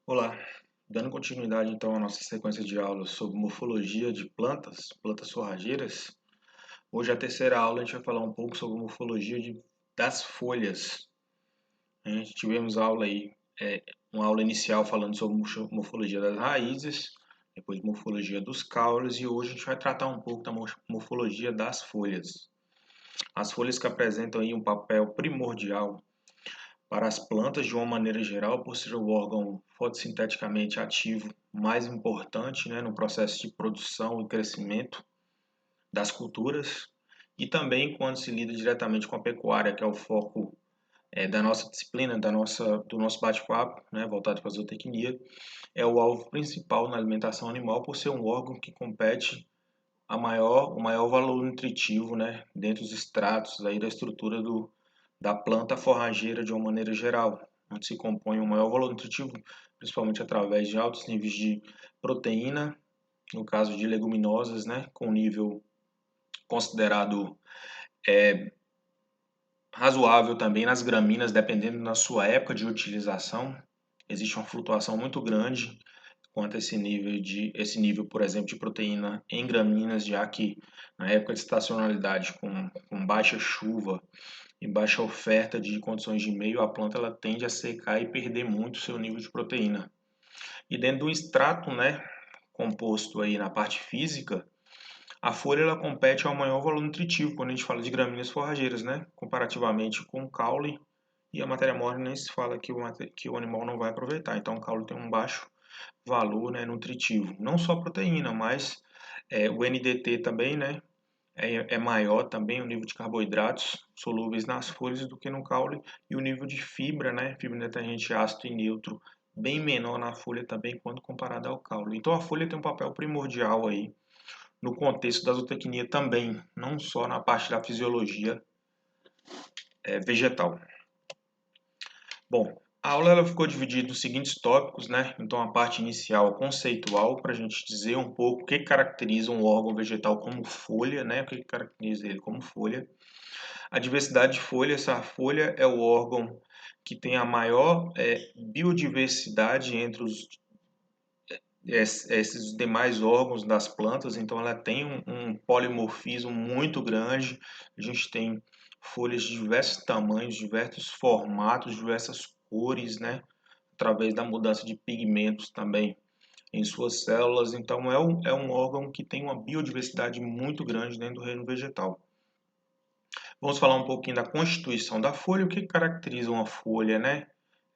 Olá, dando continuidade então à nossa sequência de aulas sobre morfologia de plantas, plantas forrageiras. Hoje a terceira aula a gente vai falar um pouco sobre morfologia das folhas. A gente tivemos aula aí, uma aula inicial falando sobre morfologia das raízes, depois morfologia dos caules e hoje a gente vai tratar um pouco da morfologia das folhas. As folhas que apresentam aí um papel primordial para as plantas, de uma maneira geral, por ser o órgão fotossinteticamente ativo mais importante, né, no processo de produção e crescimento das culturas, e também quando se lida diretamente com a pecuária, que é o foco da nossa disciplina, do nosso bate-papo, né, voltado para a zootecnia, é o alvo principal na alimentação animal, por ser um órgão que compete o maior valor nutritivo, né, dentro dos estratos aí da estrutura da planta forrageira de uma maneira geral, onde se compõe o maior valor nutritivo, principalmente através de altos níveis de proteína, no caso de leguminosas, né, com nível considerado razoável também nas gramíneas, dependendo da sua época de utilização. Existe uma flutuação muito grande quanto a esse nível, por exemplo, de proteína em gramíneas, já que na época de estacionalidade com baixa chuva e baixa oferta de condições de meio, a planta ela tende a secar e perder muito seu nível de proteína. E dentro do extrato, né, composto aí na parte física, a folha ela compete ao maior valor nutritivo quando a gente fala de gramíneas forrageiras, né, comparativamente com o caule e a matéria morta nem se fala que o animal não vai aproveitar. Então o caule tem um baixo valor, né, nutritivo, não só proteína, mas o NDT também, né, é maior também o nível de carboidratos solúveis nas folhas do que no caule e o nível de fibra, né, fibra detergente ácido e neutro, bem menor na folha também quando comparado ao caule. Então a folha tem um papel primordial aí no contexto da zootecnia também, não só na parte da fisiologia vegetal. Bom, a aula ela ficou dividida nos seguintes tópicos, né? Então a parte inicial conceitual para a gente dizer um pouco o que caracteriza um órgão vegetal como folha, né? O que caracteriza ele como folha. A diversidade de folha, essa folha é o órgão que tem a maior biodiversidade entre esses demais órgãos das plantas, então ela tem um polimorfismo muito grande. A gente tem folhas de diversos tamanhos, diversos formatos, diversas cores, né? Através da mudança de pigmentos também em suas células. Então é um órgão que tem uma biodiversidade muito grande dentro do reino vegetal. Vamos falar um pouquinho da constituição da folha, o que caracteriza uma folha, né?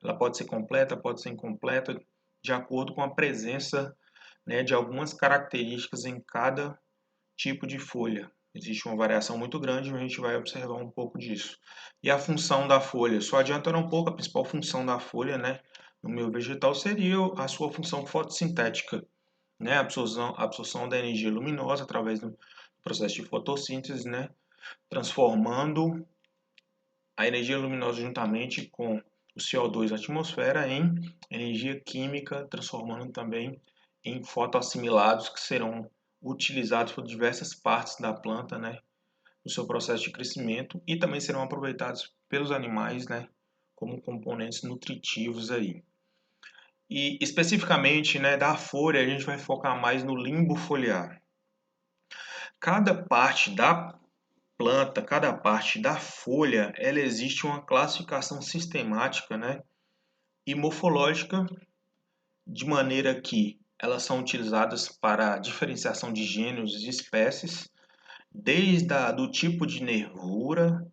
Ela pode ser completa, pode ser incompleta, de acordo com a presença, né, de algumas características em cada tipo de folha. Existe uma variação muito grande e a gente vai observar um pouco disso. E a função da folha, só adiantando um pouco, a principal função da folha, né, no meio vegetal seria a sua função fotossintética, né, a absorção da energia luminosa através do processo de fotossíntese, né, transformando a energia luminosa juntamente com o CO2 na atmosfera em energia química, transformando também em fotoassimilados que serão utilizados por diversas partes da planta, né, no seu processo de crescimento e também serão aproveitados pelos animais, né, como componentes nutritivos aí. E especificamente, né, da folha, a gente vai focar mais no limbo foliar. Cada parte da planta, cada parte da folha, ela existe uma classificação sistemática, né, e morfológica, de maneira que elas são utilizadas para a diferenciação de gêneros e espécies, do tipo de nervura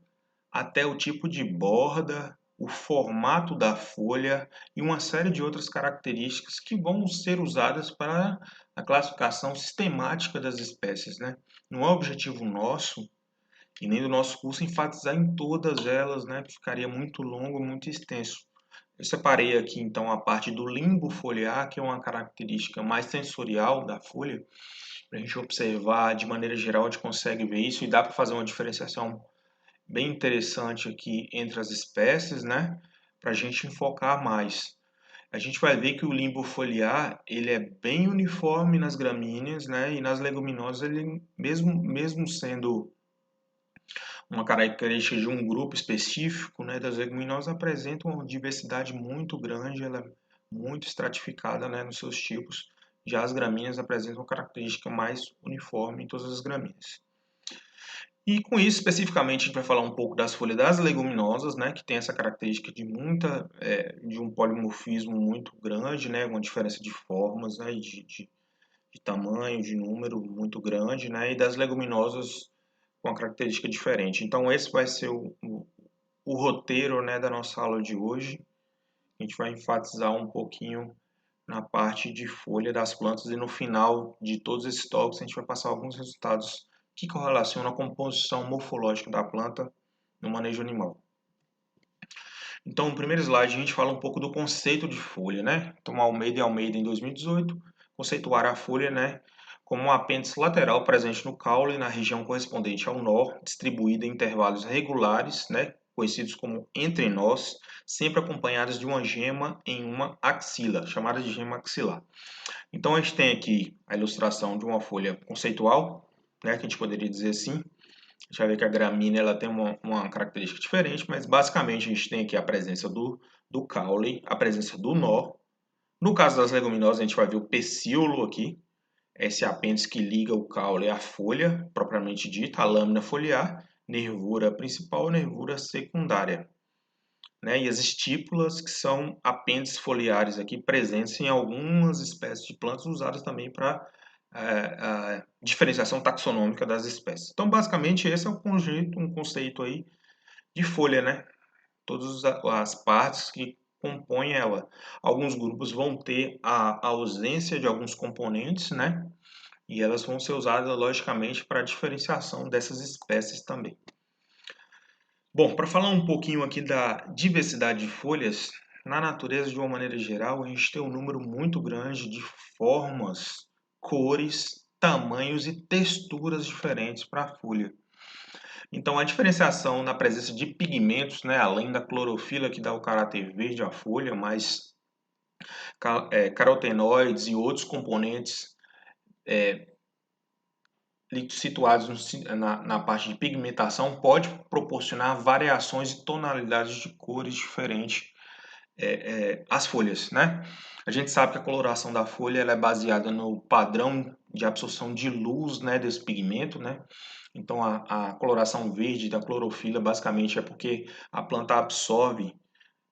até o tipo de borda, o formato da folha e uma série de outras características que vão ser usadas para a classificação sistemática das espécies, né? Não é objetivo nosso e nem do nosso curso enfatizar em todas elas, né? Ficaria muito longo, muito extenso. Eu separei aqui então a parte do limbo foliar, que é uma característica mais sensorial da folha, para a gente observar de maneira geral, a gente consegue ver isso e dá para fazer uma diferenciação bem interessante aqui entre as espécies, né? Para a gente enfocar mais. A gente vai ver que o limbo foliar ele é bem uniforme nas gramíneas, né? E nas leguminosas ele mesmo sendo uma característica de um grupo específico, né, das leguminosas apresenta uma diversidade muito grande, ela é muito estratificada, né, nos seus tipos. Já as gramíneas apresentam uma característica mais uniforme em todas as gramíneas. E com isso, especificamente, a gente vai falar um pouco das folhas das leguminosas, né, que tem essa característica de de um polimorfismo muito grande, né, uma diferença de formas, né, de tamanho, de número muito grande, né, e das leguminosas com uma característica diferente. Então, esse vai ser o roteiro, né, da nossa aula de hoje. A gente vai enfatizar um pouquinho na parte de folha das plantas e no final de todos esses tópicos a gente vai passar alguns resultados que correlacionam a composição morfológica da planta no manejo animal. Então, no primeiro slide a gente fala um pouco do conceito de folha, né? Então, Almeida e Almeida em 2018 conceituaram a folha, né, como um apêndice lateral presente no caule na região correspondente ao nó, distribuída em intervalos regulares, né, conhecidos como entrenós, sempre acompanhados de uma gema em uma axila, chamada de gema axilar. Então a gente tem aqui a ilustração de uma folha conceitual, né, que a gente poderia dizer assim. A gente vai ver que a gramínea ela tem uma característica diferente, mas basicamente a gente tem aqui a presença do caule, a presença do nó. No caso das leguminosas, a gente vai ver o pecíolo aqui, esse apêndice que liga o caule à folha, propriamente dita, a lâmina foliar, nervura principal e nervura secundária. Né? E as estípulas, que são apêndices foliares aqui presentes em algumas espécies de plantas, usadas também para a diferenciação taxonômica das espécies. Então, basicamente, esse é um conceito aí de folha, né? Todas as partes que compõem ela. Alguns grupos vão ter a ausência de alguns componentes, né? E elas vão ser usadas, logicamente, para a diferenciação dessas espécies também. Bom, para falar um pouquinho aqui da diversidade de folhas, na natureza, de uma maneira geral, a gente tem um número muito grande de formas, cores, tamanhos e texturas diferentes para a folha. Então, a diferenciação na presença de pigmentos, né, além da clorofila que dá o caráter verde à folha, mas carotenoides e outros componentes situados na parte de pigmentação pode proporcionar variações e tonalidades de cores diferentes às folhas, né? A gente sabe que a coloração da folha ela é baseada no padrão de absorção de luz, né, desse pigmento, né? Então a coloração verde da clorofila basicamente é porque a planta absorve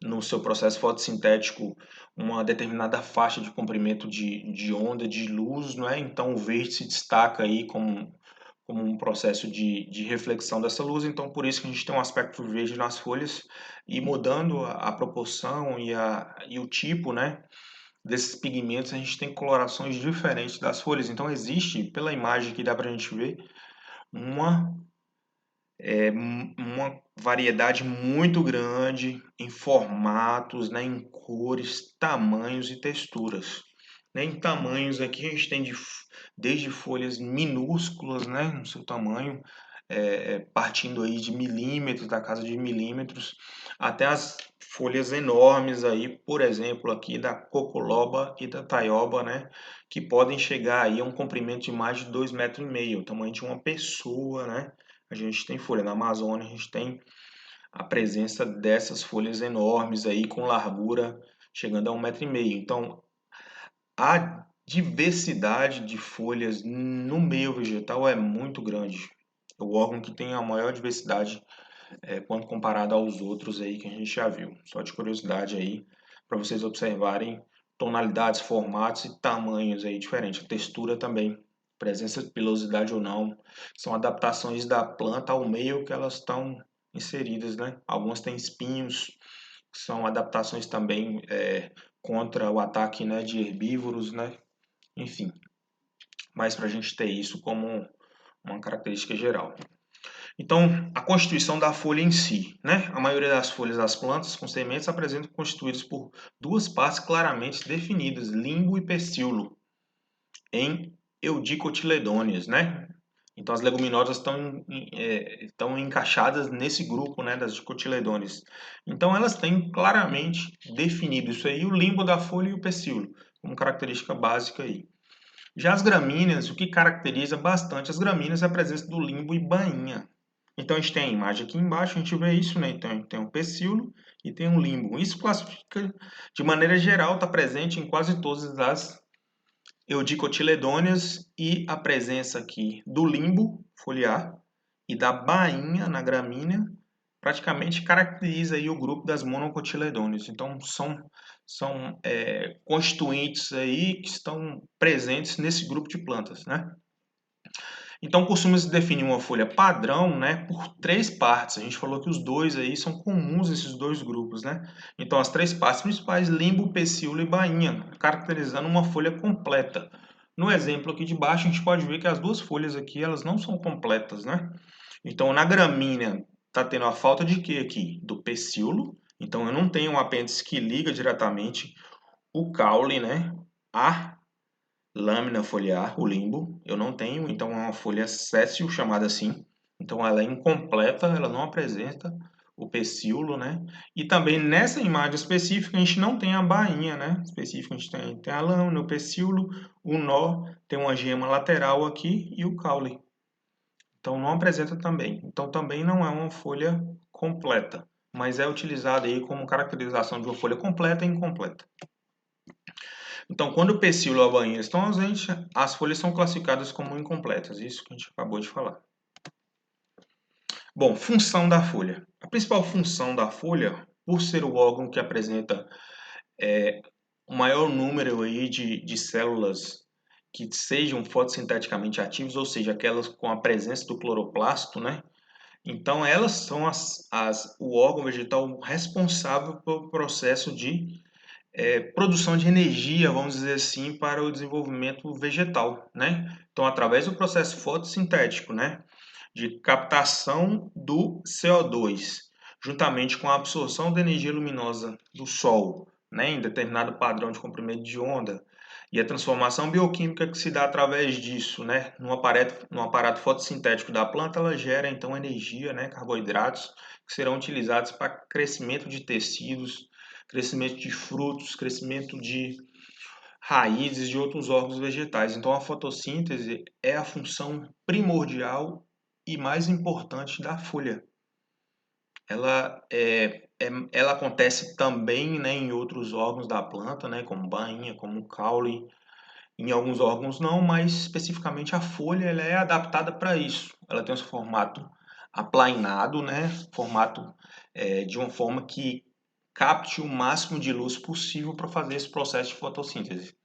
no seu processo fotossintético uma determinada faixa de comprimento de onda de luz, não é? Então o verde se destaca aí como um processo de reflexão dessa luz, então por isso que a gente tem um aspecto verde nas folhas e mudando a proporção e o tipo, né, desses pigmentos, a gente tem colorações diferentes das folhas. Então existe, pela imagem que dá para a gente ver, uma uma variedade muito grande em formatos, né, em cores, tamanhos e texturas. Né? Em tamanhos aqui a gente tem desde folhas minúsculas, né, no seu tamanho, partindo aí de milímetros, da casa de milímetros, até as folhas enormes aí, por exemplo, aqui da cocoloba e da taioba, né, que podem chegar aí a um comprimento de mais de 2,5 metros, o tamanho de uma pessoa, né? A gente tem folha na Amazônia, a gente tem a presença dessas folhas enormes aí com largura chegando a 1,5 metro. Então, a diversidade de folhas no meio vegetal é muito grande. É o órgão que tem a maior diversidade quando comparado aos outros aí que a gente já viu. Só de curiosidade aí, para vocês observarem tonalidades, formatos e tamanhos aí diferentes. A textura também, presença de pilosidade ou não, são adaptações da planta ao meio que elas estão inseridas, né? Algumas têm espinhos, que são adaptações também contra o ataque, né, de herbívoros, né? Enfim, mas para a gente ter isso como uma característica geral. Então, a constituição da folha em si, né? A maioria das folhas das plantas com sementes apresentam constituídas por duas partes claramente definidas, limbo e pecíolo, em eudicotiledôneas, né? Então, as leguminosas estão encaixadas nesse grupo, né, das dicotiledôneas. Então, elas têm claramente definido isso aí, o limbo da folha e o pecíolo, como característica básica aí. Já as gramíneas, o que caracteriza bastante as gramíneas é a presença do limbo e bainha. Então, a gente tem a imagem aqui embaixo, a gente vê isso, né? Então, tem um pecíolo e tem um limbo. Isso classifica, de maneira geral, está presente em quase todas as eudicotiledôneas e a presença aqui do limbo foliar e da bainha na gramínea praticamente caracteriza aí o grupo das monocotiledôneas. Então, são constituintes aí que estão presentes nesse grupo de plantas, né? Então, costuma-se definir uma folha padrão, né, por três partes. A gente falou que os dois aí são comuns, esses dois grupos, né? Então, as três partes principais, limbo, pecíolo e bainha, caracterizando uma folha completa. No exemplo aqui de baixo, a gente pode ver que as duas folhas aqui, elas não são completas, né? Então, na gramínea, está tendo a falta de quê aqui? Do pecíolo. Então, eu não tenho um apêndice que liga diretamente o caule, né, a lâmina foliar, o limbo, eu não tenho, então é uma folha séssil, chamada assim. Então ela é incompleta, ela não apresenta o pecíolo, né? E também nessa imagem específica a gente não tem a bainha, né? Específica a gente tem a lâmina, o pecíolo, o nó, tem uma gema lateral aqui e o caule. Então não apresenta também. Então também não é uma folha completa, mas é utilizada aí como caracterização de uma folha completa e incompleta. Então, quando o pecíolo e a bainha estão ausentes, as folhas são classificadas como incompletas. Isso que a gente acabou de falar. Bom, função da folha. A principal função da folha, por ser o órgão que apresenta o maior número aí de células que sejam fotossinteticamente ativas, ou seja, aquelas com a presença do cloroplasto, né? Então, elas são o órgão vegetal responsável pelo processo de produção de energia, vamos dizer assim, para o desenvolvimento vegetal, né? Então, através do processo fotossintético, né, de captação do CO2, juntamente com a absorção da energia luminosa do Sol, né, em determinado padrão de comprimento de onda, e a transformação bioquímica que se dá através disso, né, no aparato fotossintético da planta, ela gera então energia, né, carboidratos, que serão utilizados para crescimento de tecidos, crescimento de frutos, crescimento de raízes de outros órgãos vegetais. Então, a fotossíntese é a função primordial e mais importante da folha. Ela acontece também, né, em outros órgãos da planta, né, como bainha, como caule. Em alguns órgãos não, mas especificamente a folha ela é adaptada para isso. Ela tem um formato aplainado, né, formato de uma forma que capte o máximo de luz possível para fazer esse processo de fotossíntese.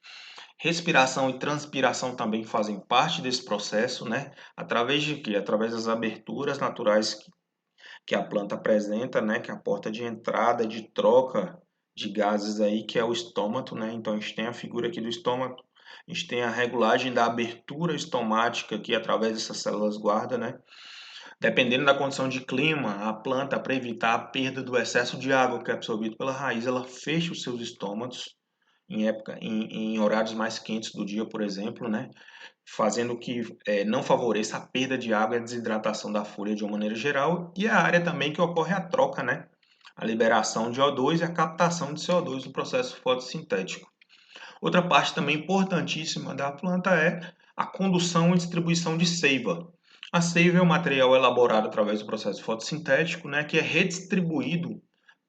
Respiração e transpiração também fazem parte desse processo, né? Através de quê? Através das aberturas naturais que a planta apresenta, né? Que é a porta de entrada, de troca de gases aí, que é o estômato, né? Então a gente tem a figura aqui do estômago, a gente tem a regulagem da abertura estomática aqui através dessas células guarda, né? Dependendo da condição de clima, a planta, para evitar a perda do excesso de água que é absorvido pela raiz, ela fecha os seus estômatos em horários mais quentes do dia, por exemplo, né? Fazendo que não favoreça a perda de água e a desidratação da folha de uma maneira geral, e a área também que ocorre a troca, né? A liberação de O2 e a captação de CO2 no processo fotossintético. Outra parte também importantíssima da planta é a condução e distribuição de seiva. A seiva é um material elaborado através do processo fotossintético, né, que é redistribuído,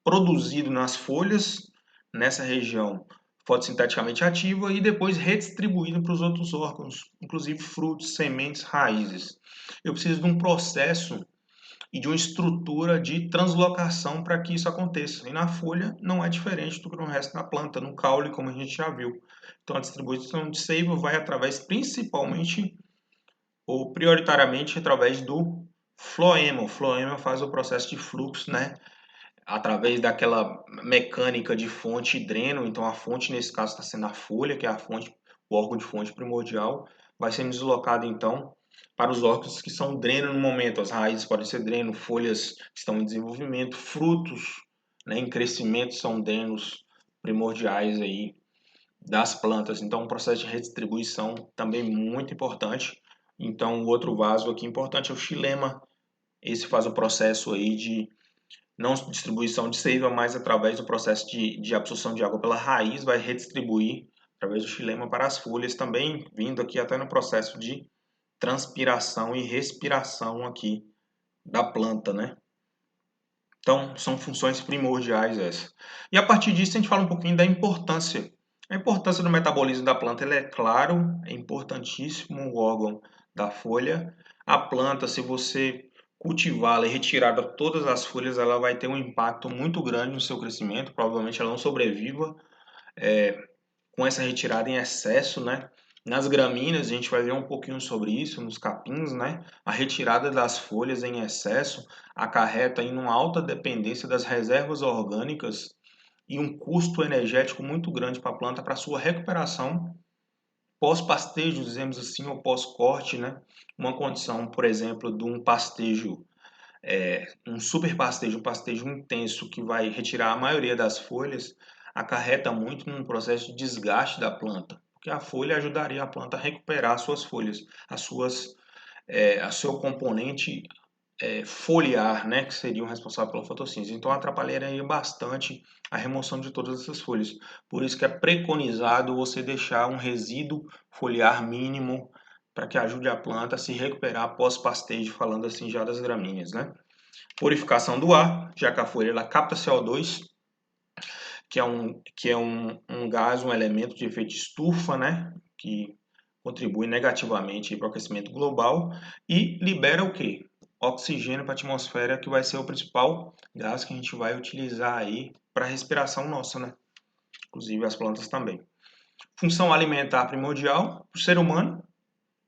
produzido nas folhas, nessa região fotossinteticamente ativa, e depois redistribuído para os outros órgãos, inclusive frutos, sementes, raízes. Eu preciso de um processo e de uma estrutura de translocação para que isso aconteça. E na folha não é diferente do que no resto da planta, no caule, como a gente já viu. Então a distribuição de seiva vai através principalmente ou prioritariamente através do floema. O floema faz o processo de fluxo, né? Através daquela mecânica de fonte e dreno. Então a fonte nesse caso está sendo a folha, que é a fonte, o órgão de fonte primordial, vai sendo deslocado então para os órgãos que são dreno no momento. As raízes podem ser dreno, folhas que estão em desenvolvimento, frutos, né, em crescimento são drenos primordiais aí das plantas. Então, um processo de redistribuição também muito importante. Então, o outro vaso aqui importante é o xilema. Esse faz o processo aí de não distribuição de seiva, mas através do processo de absorção de água pela raiz, vai redistribuir através do xilema para as folhas, também vindo aqui até no processo de transpiração e respiração aqui da planta, né? Então, são funções primordiais essas. E a partir disso, a gente fala um pouquinho da importância. A importância do metabolismo da planta, ele é claro, é importantíssimo o órgão da folha. A planta, se você cultivá-la e retirar todas as folhas, ela vai ter um impacto muito grande no seu crescimento. Provavelmente ela não sobreviva com essa retirada em excesso, né? Nas gramíneas, a gente vai ver um pouquinho sobre isso, nos capins, né? A retirada das folhas em excesso acarreta em uma alta dependência das reservas orgânicas e um custo energético muito grande para a planta para sua recuperação pós-pastejo, dizemos assim, ou pós-corte, né? Uma condição, por exemplo, de um pastejo, um super pastejo, um pastejo intenso que vai retirar a maioria das folhas, acarreta muito num processo de desgaste da planta, porque a folha ajudaria a planta a recuperar as suas folhas, a seu componente foliar, né, que seria o responsável pela fotossíntese. Então atrapalharia bastante a remoção de todas essas folhas. Por isso que é preconizado você deixar um resíduo foliar mínimo para que ajude a planta a se recuperar após pastejo, falando assim já das gramíneas, né? Purificação do ar, já que a folha ela capta CO2, que é um gás, um elemento de efeito estufa, né? Que contribui negativamente para o aquecimento global e libera o quê? Oxigênio para a atmosfera, que vai ser o principal gás que a gente vai utilizar aí para a respiração nossa, né? Inclusive as plantas também. Função alimentar primordial para o ser humano.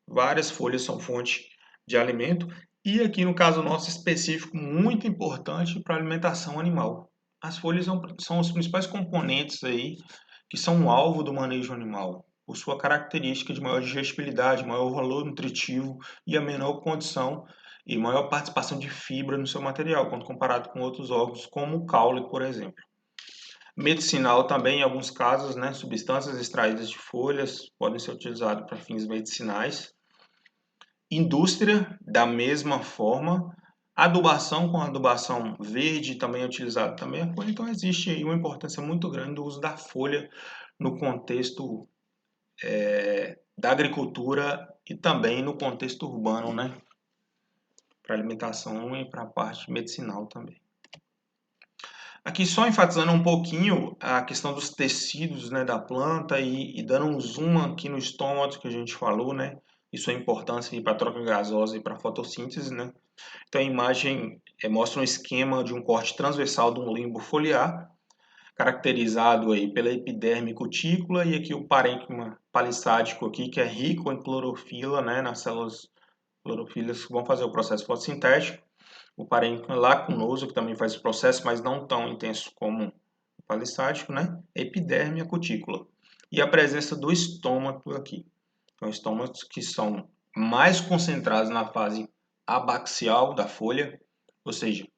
Várias folhas são fonte de alimento. E aqui no caso nosso específico, muito importante para a alimentação animal. As folhas são os principais componentes aí que são o alvo do manejo animal, por sua característica de maior digestibilidade, maior valor nutritivo e a menor condição e maior participação de fibra no seu material, quando comparado com outros órgãos, como o caule, por exemplo. Medicinal também, em alguns casos, né, substâncias extraídas de folhas podem ser utilizadas para fins medicinais. Indústria, da mesma forma. Adubação, com adubação verde, também é utilizado também a folha. Então, existe aí uma importância muito grande do uso da folha no contexto da agricultura e também no contexto urbano, né? Para alimentação e para a parte medicinal também. Aqui só enfatizando um pouquinho a questão dos tecidos, né, da planta e dando um zoom aqui no estômago que a gente falou, né? Isso é importante para a troca gasosa e para a fotossíntese, né? Então a imagem mostra um esquema de um corte transversal de um limbo foliar, caracterizado aí pela epiderme cutícula e aqui o parênquima palissádico aqui, que é rico em clorofila, né, nas células clorofilas que vão fazer o processo fotossintético. O parênquima lacunoso, que também faz o processo, mas não tão intenso como o palissádico, né? Epiderme e a cutícula. E a presença do estômago aqui. Então, estômagos que são mais concentrados na fase abaxial da folha, ou seja,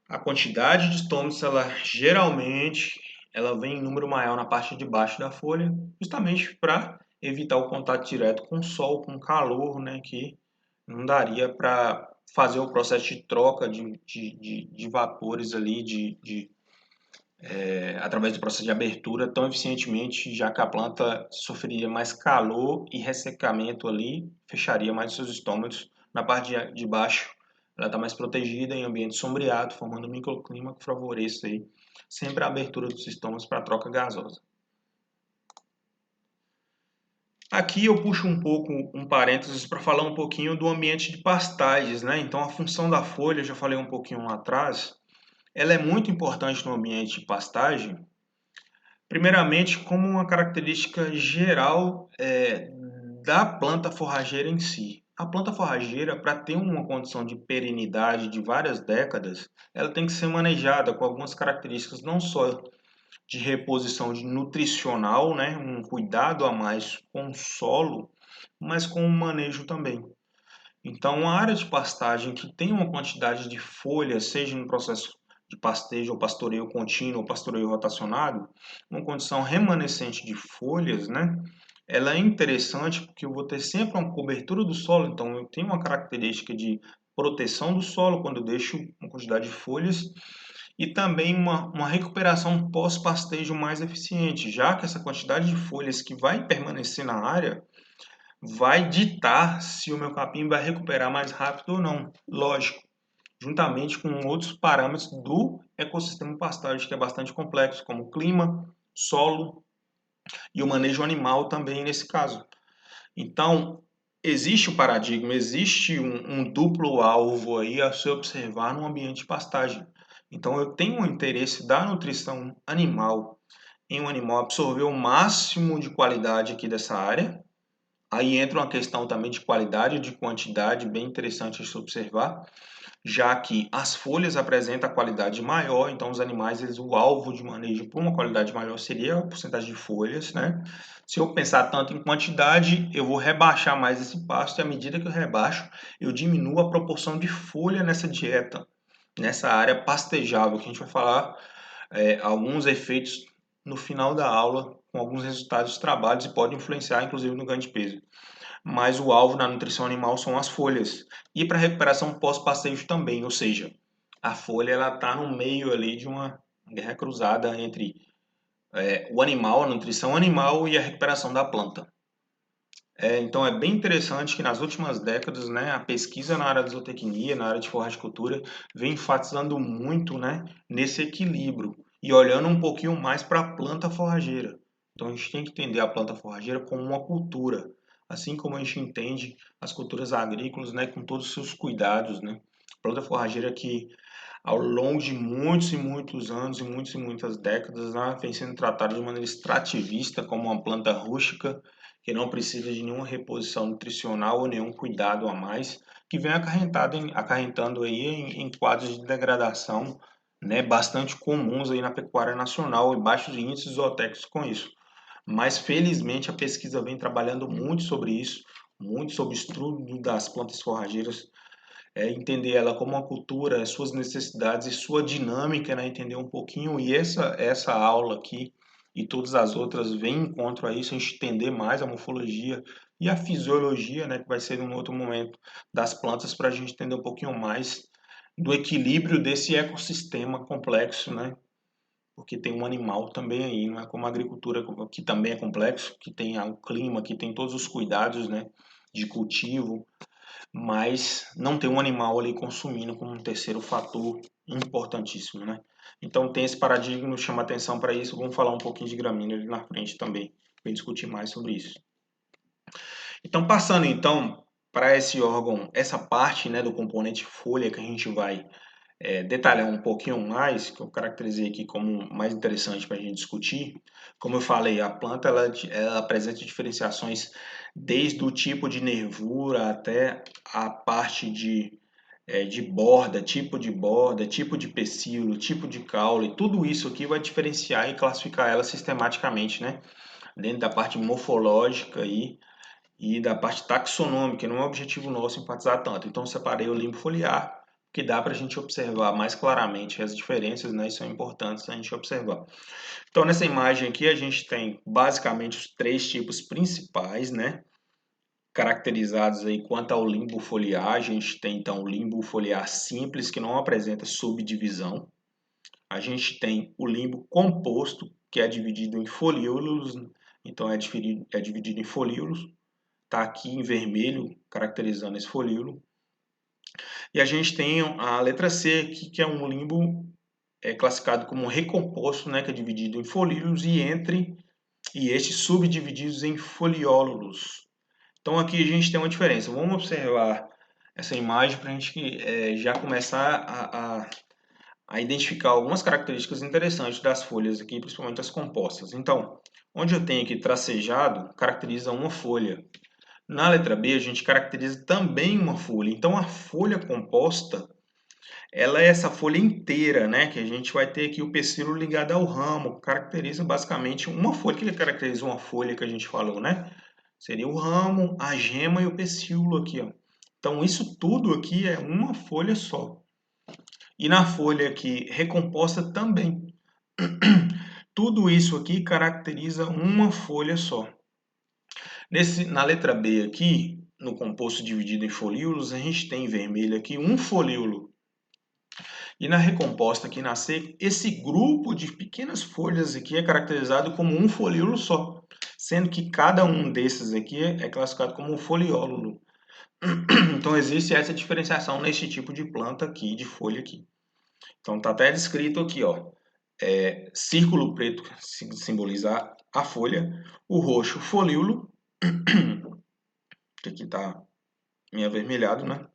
a quantidade de estômagos, ela vem em número maior na parte de baixo da folha, justamente para evitar o contato direto com o sol, com o calor, né, que não daria para fazer o processo de troca de vapores ali, através do processo de abertura tão eficientemente, já que a planta sofreria mais calor e ressecamento ali, fecharia mais os seus estômagos. Na parte de baixo, ela está mais protegida em ambiente sombreado, formando um microclima que favorece aí sempre a abertura dos estômagos para a troca gasosa. Aqui eu puxo um pouco um parênteses para falar um pouquinho do ambiente de pastagens, né? Então a função da folha, eu já falei um pouquinho lá atrás, ela é muito importante no ambiente de pastagem, primeiramente como uma característica geral da planta forrageira em si. A planta forrageira, para ter uma condição de perenidade de várias décadas, ela tem que ser manejada com algumas características não só de reposição nutricional, né, um cuidado a mais com o solo, mas com o manejo também. Então, a área de pastagem que tem uma quantidade de folhas, seja no processo de pastejo ou pastoreio contínuo ou pastoreio rotacionado, uma condição remanescente de folhas, né? Ela é interessante porque eu vou ter sempre uma cobertura do solo, então eu tenho uma característica de proteção do solo quando eu deixo uma quantidade de folhas e também uma recuperação pós-pastejo mais eficiente, já que essa quantidade de folhas que vai permanecer na área vai ditar se o meu capim vai recuperar mais rápido ou não. Lógico, juntamente com outros parâmetros do ecossistema pastagem, que é bastante complexo, como clima, solo e o manejo animal também nesse caso. Então, existe o paradigma, existe um duplo alvo aí a se observar no ambiente de pastagem. Então, eu tenho um interesse da nutrição animal em um animal absorver o máximo de qualidade aqui dessa área. Aí entra uma questão também de qualidade e de quantidade, bem interessante a se observar, já que as folhas apresentam a qualidade maior, então os animais, o alvo de manejo por uma qualidade maior seria a porcentagem de folhas, né? Se eu pensar tanto em quantidade, eu vou rebaixar mais esse pasto e à medida que eu rebaixo, eu diminuo a proporção de folha nessa dieta, nessa área pastejável, que a gente vai falar alguns efeitos no final da aula, com alguns resultados de trabalhos e pode influenciar inclusive no ganho de peso. Mas o alvo na nutrição animal são as folhas. E para recuperação pós-passeio também, ou seja, a folha ela está no meio ali de uma guerra cruzada entre o animal, a nutrição animal e a recuperação da planta. Então é bem interessante que nas últimas décadas, né, a pesquisa na área de zootecnia, na área de forragicultura, vem enfatizando muito, né, nesse equilíbrio e olhando um pouquinho mais para a planta forrageira. Então a gente tem que entender a planta forrageira como uma cultura, assim como a gente entende as culturas agrícolas, né, com todos os seus cuidados, né. A planta forrageira que ao longo de muitos e muitos anos e muitas décadas, né, vem sendo tratada de maneira extrativista como uma planta rústica que não precisa de nenhuma reposição nutricional ou nenhum cuidado a mais, que vem acarretando aí em quadros de degradação, né, bastante comuns aí na pecuária nacional e baixos índices zootécnicos com isso. Mas felizmente a pesquisa vem trabalhando muito sobre isso, muito sobre o estudo das plantas forrageiras, entender ela como uma cultura, suas necessidades e sua dinâmica, né, entender um pouquinho. E essa aula aqui e todas as outras vêm em encontro a isso, a gente entender mais a morfologia e a fisiologia, né, que vai ser um outro momento das plantas para a gente entender um pouquinho mais do equilíbrio desse ecossistema complexo, né? Porque tem um animal também aí, não é como a agricultura que também é complexo, que tem o clima, que tem todos os cuidados, né, de cultivo, mas não tem um animal ali consumindo como um terceiro fator importantíssimo, né? Então tem esse paradigma, chama atenção para isso. Vamos falar um pouquinho de gramínea ali na frente também, para discutir mais sobre isso. Então passando então para esse órgão, essa parte, né, do componente folha que a gente vai detalhar um pouquinho mais, que eu caracterizei aqui como mais interessante para a gente discutir. Como eu falei, a planta ela apresenta diferenciações desde o tipo de nervura até a parte de borda, tipo de pecíolo, tipo de caule, tudo isso aqui vai diferenciar e classificar ela sistematicamente, né? Dentro da parte morfológica e da parte taxonômica, não é um objetivo nosso enfatizar tanto. Então, eu separei o limbo foliar, que dá para a gente observar mais claramente as diferenças, né, e são importantes a gente observar. Então, nessa imagem aqui, a gente tem basicamente os três tipos principais, né, caracterizados aí quanto ao limbo foliar. A gente tem, então, o limbo foliar simples, que não apresenta subdivisão. A gente tem o limbo composto, que é dividido em folíolos, então é dividido em folíolos, está aqui em vermelho, caracterizando esse folíolo. E a gente tem a letra C aqui, que é um limbo classificado como recomposto, né, que é dividido em folíolos e estes subdivididos em foliólulos. Então aqui a gente tem uma diferença. Vamos observar essa imagem para a gente já começar a identificar algumas características interessantes das folhas aqui, principalmente as compostas. Então, onde eu tenho aqui tracejado, caracteriza uma folha. Na letra B, a gente caracteriza também uma folha. Então, a folha composta, ela é essa folha inteira, né? Que a gente vai ter aqui o pecíolo ligado ao ramo. Caracteriza basicamente uma folha. O que caracteriza uma folha que a gente falou, né? Seria o ramo, a gema e o pecíolo aqui, ó. Então, isso tudo aqui é uma folha só. E na folha aqui recomposta também. Tudo isso aqui caracteriza uma folha só. Na letra B aqui, no composto dividido em folíolos, a gente tem em vermelho aqui um folíolo. E na recomposta aqui na C, esse grupo de pequenas folhas aqui é caracterizado como um folíolo só, sendo que cada um desses aqui é classificado como um foliólulo. Então existe essa diferenciação nesse tipo de planta aqui, de folha aqui. Então tá até descrito aqui, ó. Círculo preto simboliza a folha, o roxo folíolo, que aqui tá meio avermelhado, né?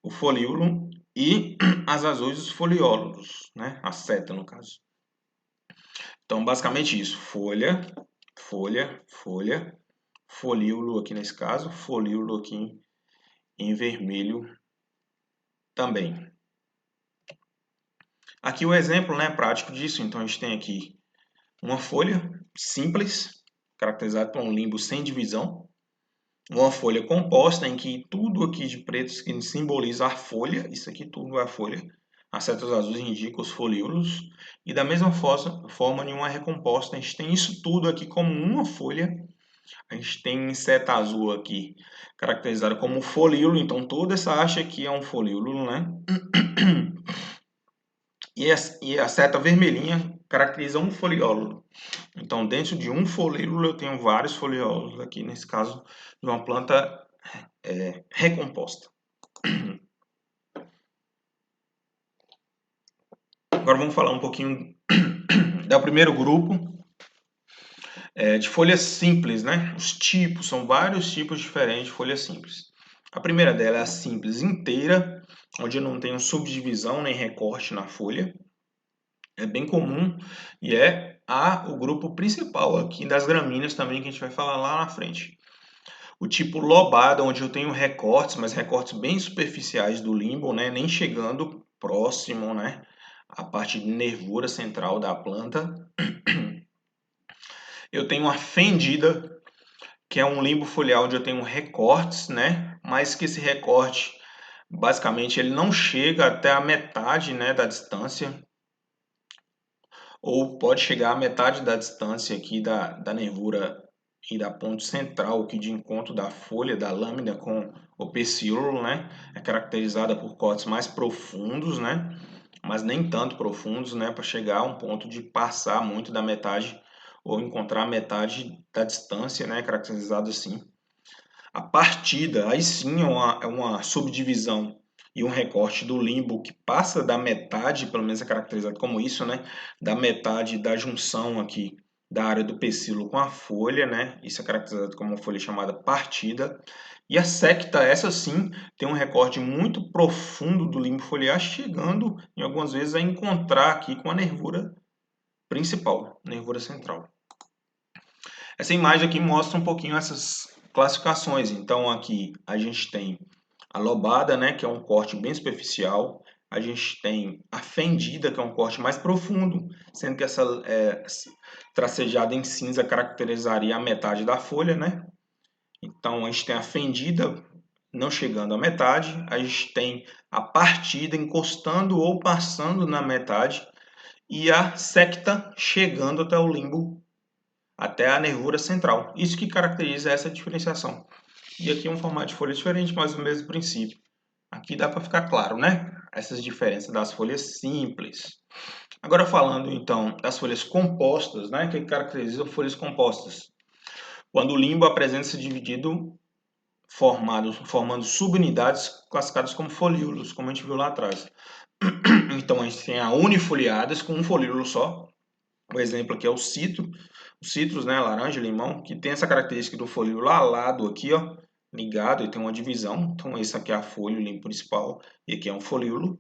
O folíolo e as azuis os foliólos, né? A seta no caso. Então basicamente isso, folha, folha, folha, folíolo aqui nesse caso, folíolo aqui em vermelho também. Aqui o exemplo, né, prático disso, então a gente tem aqui uma folha simples, caracterizada por um limbo sem divisão, uma folha composta em que tudo aqui de preto simboliza a folha, isso aqui tudo é a folha, as setas azuis indicam os folíolos, e da mesma forma em uma recomposta, a gente tem isso tudo aqui como uma folha, a gente tem seta azul aqui caracterizada como folíolo, então toda essa haste aqui é um folíolo, né? E a seta vermelhinha caracteriza um foliólo. Então, dentro de um folíolo, eu tenho vários foliólos aqui, nesse caso, de uma planta recomposta. Agora vamos falar um pouquinho do primeiro grupo de folhas simples, né? Os tipos, são vários tipos diferentes de folha simples. A primeira dela é a simples inteira, onde eu não tenho subdivisão nem recorte na folha. É bem comum e é o grupo principal aqui das gramíneas também, que a gente vai falar lá na frente. O tipo lobado, onde eu tenho recortes, mas recortes bem superficiais do limbo, né? Nem chegando próximo, né? A parte de nervura central da planta. Eu tenho a fendida, que é um limbo foliar onde eu tenho recortes, né? Mas que esse recorte, basicamente, ele não chega até a metade, né, da distância, ou pode chegar à metade da distância aqui da nervura e da ponte central, aqui de encontro da folha, da lâmina com o pecíolo, né? É caracterizada por cortes mais profundos, né? Mas nem tanto profundos, né? Para chegar a um ponto de passar muito da metade ou encontrar a metade da distância, né? Caracterizado assim. A partida, aí sim é uma subdivisão e um recorte do limbo que passa da metade, pelo menos é caracterizado como isso, né? Da metade da junção aqui da área do pecíolo com a folha, né? Isso é caracterizado como uma folha chamada partida. E a secta, essa sim, tem um recorte muito profundo do limbo foliar, chegando em algumas vezes a encontrar aqui com a nervura principal, nervura central. Essa imagem aqui mostra um pouquinho essas classificações. Então aqui a gente tem a lobada, né, que é um corte bem superficial. A gente tem a fendida, que é um corte mais profundo, sendo que essa tracejada em cinza caracterizaria a metade da folha, né? Então a gente tem a fendida não chegando à metade, a gente tem a partida encostando ou passando na metade e a secta chegando até o limbo, até a nervura central. Isso que caracteriza essa diferenciação. E aqui é um formato de folha diferente, mas o mesmo princípio. Aqui dá para ficar claro, né? Essas diferenças das folhas simples. Agora falando então das folhas compostas, né? Que caracteriza folhas compostas. Quando o limbo apresenta-se dividido, formando subunidades classificadas como folíolos, como a gente viu lá atrás. Então a gente tem a unifoliadas com um folíolo só. O exemplo aqui é o citro, os citros, né, laranja, limão, que tem essa característica do folíolo alado aqui, ó, ligado, e tem uma divisão. Então esse aqui é a folha, o limbo principal, e aqui é um folíolo.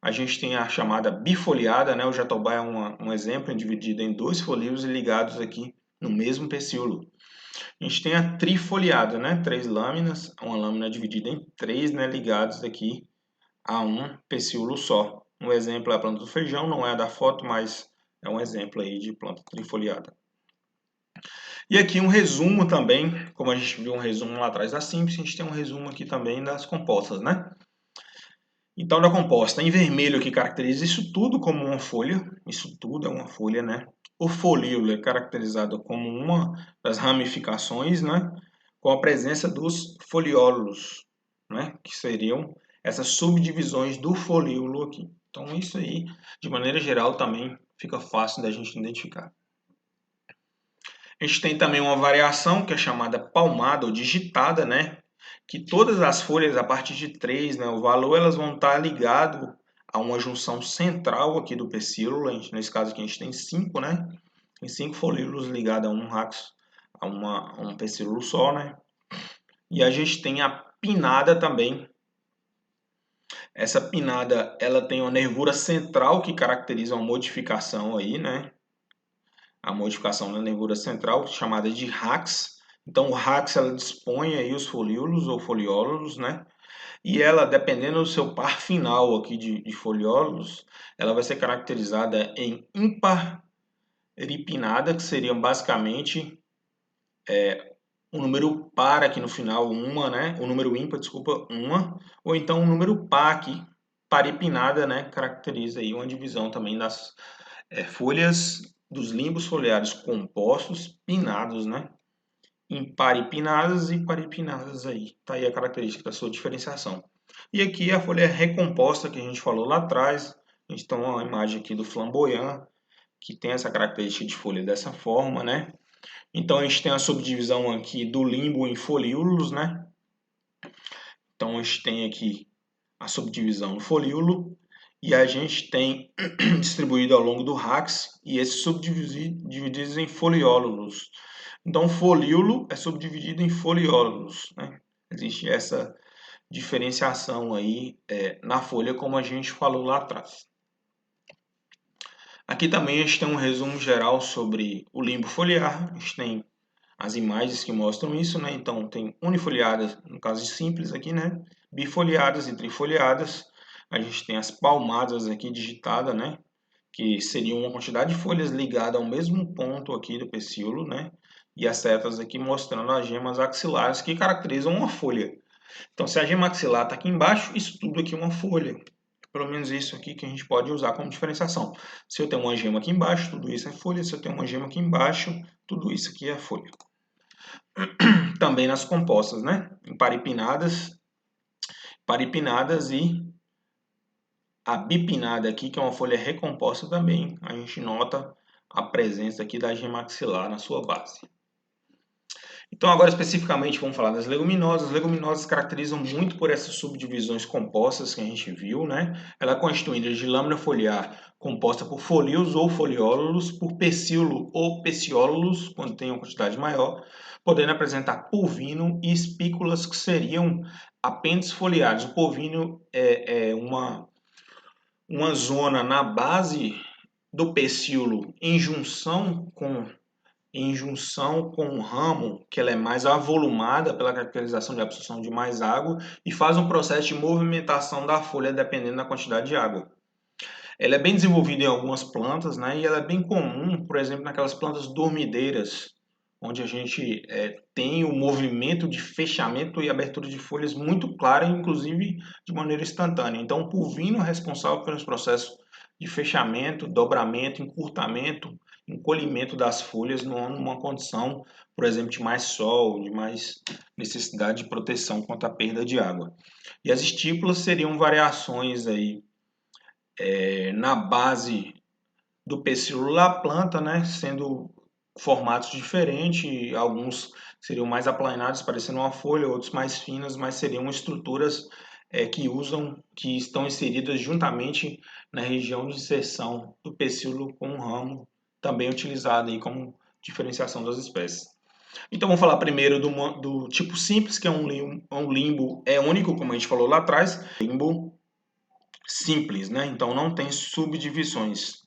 A gente tem a chamada bifoliada, né, o jatobá é um exemplo, dividido em dois folíolos e ligados aqui no mesmo pecíolo. A gente tem a trifoliada, né, três lâminas, uma lâmina dividida em três, né, ligados aqui a um pecíolo só. Um exemplo é a planta do feijão, não é a da foto, mas é um exemplo aí de planta trifoliada. E aqui um resumo também, como a gente viu um resumo lá atrás da simples, a gente tem um resumo aqui também das compostas, né? Então, da composta em vermelho que caracteriza isso tudo como uma folha, isso tudo é uma folha, né? O folíolo é caracterizado como uma das ramificações, né? Com a presença dos foliólos, né? Que seriam essas subdivisões do folíolo aqui. Então, isso aí, de maneira geral, também fica fácil da gente identificar. A gente tem também uma variação que é chamada palmada ou digitada, né? que todas as folhas a partir de 3, né, o valor, elas vão estar ligado a uma junção central aqui do pecíolo. Nesse caso aqui a gente tem 5, né? Tem 5 folíolos ligados a um rax, a um pecíolo só, né? E a gente tem a pinnada também. Essa pinnada, ela tem uma nervura central que caracteriza uma modificação aí, né? A modificação da nervura central, chamada de rax. Então, o rax, ela dispõe aí os folíolos ou foliólos, né? E ela, dependendo do seu par final aqui de foliólos, ela vai ser caracterizada em ímpar ripinada, que seria basicamente um número par aqui no final, uma, né? O número ímpar, desculpa, uma, ou então um número par aqui, paripinada, né? Caracteriza aí uma divisão também das folhas dos limbos foliares compostos, pinados, né? Imparipinadas e paripinadas aí. Tá aí a característica da sua diferenciação. E aqui a folha recomposta que a gente falou lá atrás. A gente tem uma imagem aqui do flamboyant, que tem essa característica de folha dessa forma, né? Então a gente tem a subdivisão aqui do limbo em folíolos, né? Então a gente tem aqui a subdivisão no folíolo e a gente tem distribuído ao longo do rax e esses subdivididos em foliólulos. Então, folíolo é subdividido em foliólulos, né? Existe essa diferenciação aí na folha, como a gente falou lá atrás. Aqui também a gente tem um resumo geral sobre o limbo foliar. A gente tem as imagens que mostram isso, né? Então, tem unifoliadas, no caso de simples aqui, né? Bifoliadas e trifoliadas. A gente tem as palmadas aqui digitadas, né? Que seriam uma quantidade de folhas ligadas ao mesmo ponto aqui do pecíolo, né? E as setas aqui mostrando as gemas axilares que caracterizam uma folha. Então, se a gema axilar está aqui embaixo, isso tudo aqui é uma folha. Pelo menos isso aqui que a gente pode usar como diferenciação. Se eu tenho uma gema aqui embaixo, tudo isso é folha. Se eu tenho uma gema aqui embaixo, tudo isso aqui é folha. Também nas compostas, né? Em paripinadas e a bipinada aqui, que é uma folha recomposta também, a gente nota a presença aqui da gema axilar na sua base. Então agora especificamente vamos falar das leguminosas. As leguminosas caracterizam muito por essas subdivisões compostas que a gente viu, né? Ela é constituída de lâmina foliar composta por folíolos ou foliólulos, por pecíolo ou peciólulos, quando tem uma quantidade maior, podendo apresentar pulvino e espículas que seriam apêndices foliares. O pulvino é uma zona na base do pecíolo em junção com o ramo, que ela é mais avolumada pela caracterização de absorção de mais água e faz um processo de movimentação da folha dependendo da quantidade de água. Ela é bem desenvolvida em algumas plantas, né? E ela é bem comum, por exemplo, naquelas plantas dormideiras, onde a gente tem o movimento de fechamento e abertura de folhas muito clara, inclusive de maneira instantânea. Então, o pulvino é responsável pelos processos de fechamento, dobramento, encurtamento, encolhimento das folhas numa condição, por exemplo, de mais sol, de mais necessidade de proteção contra a perda de água. E as estípulas seriam variações aí na base do pecíolo da planta, né, sendo formatos diferentes, alguns seriam mais aplanados, parecendo uma folha, outros mais finas, mas seriam estruturas que estão inseridas juntamente na região de inserção do pecíolo com o ramo, também utilizado aí como diferenciação das espécies. Então vamos falar primeiro do tipo simples, que é um limbo único, como a gente falou lá atrás, limbo simples, né? Então não tem subdivisões.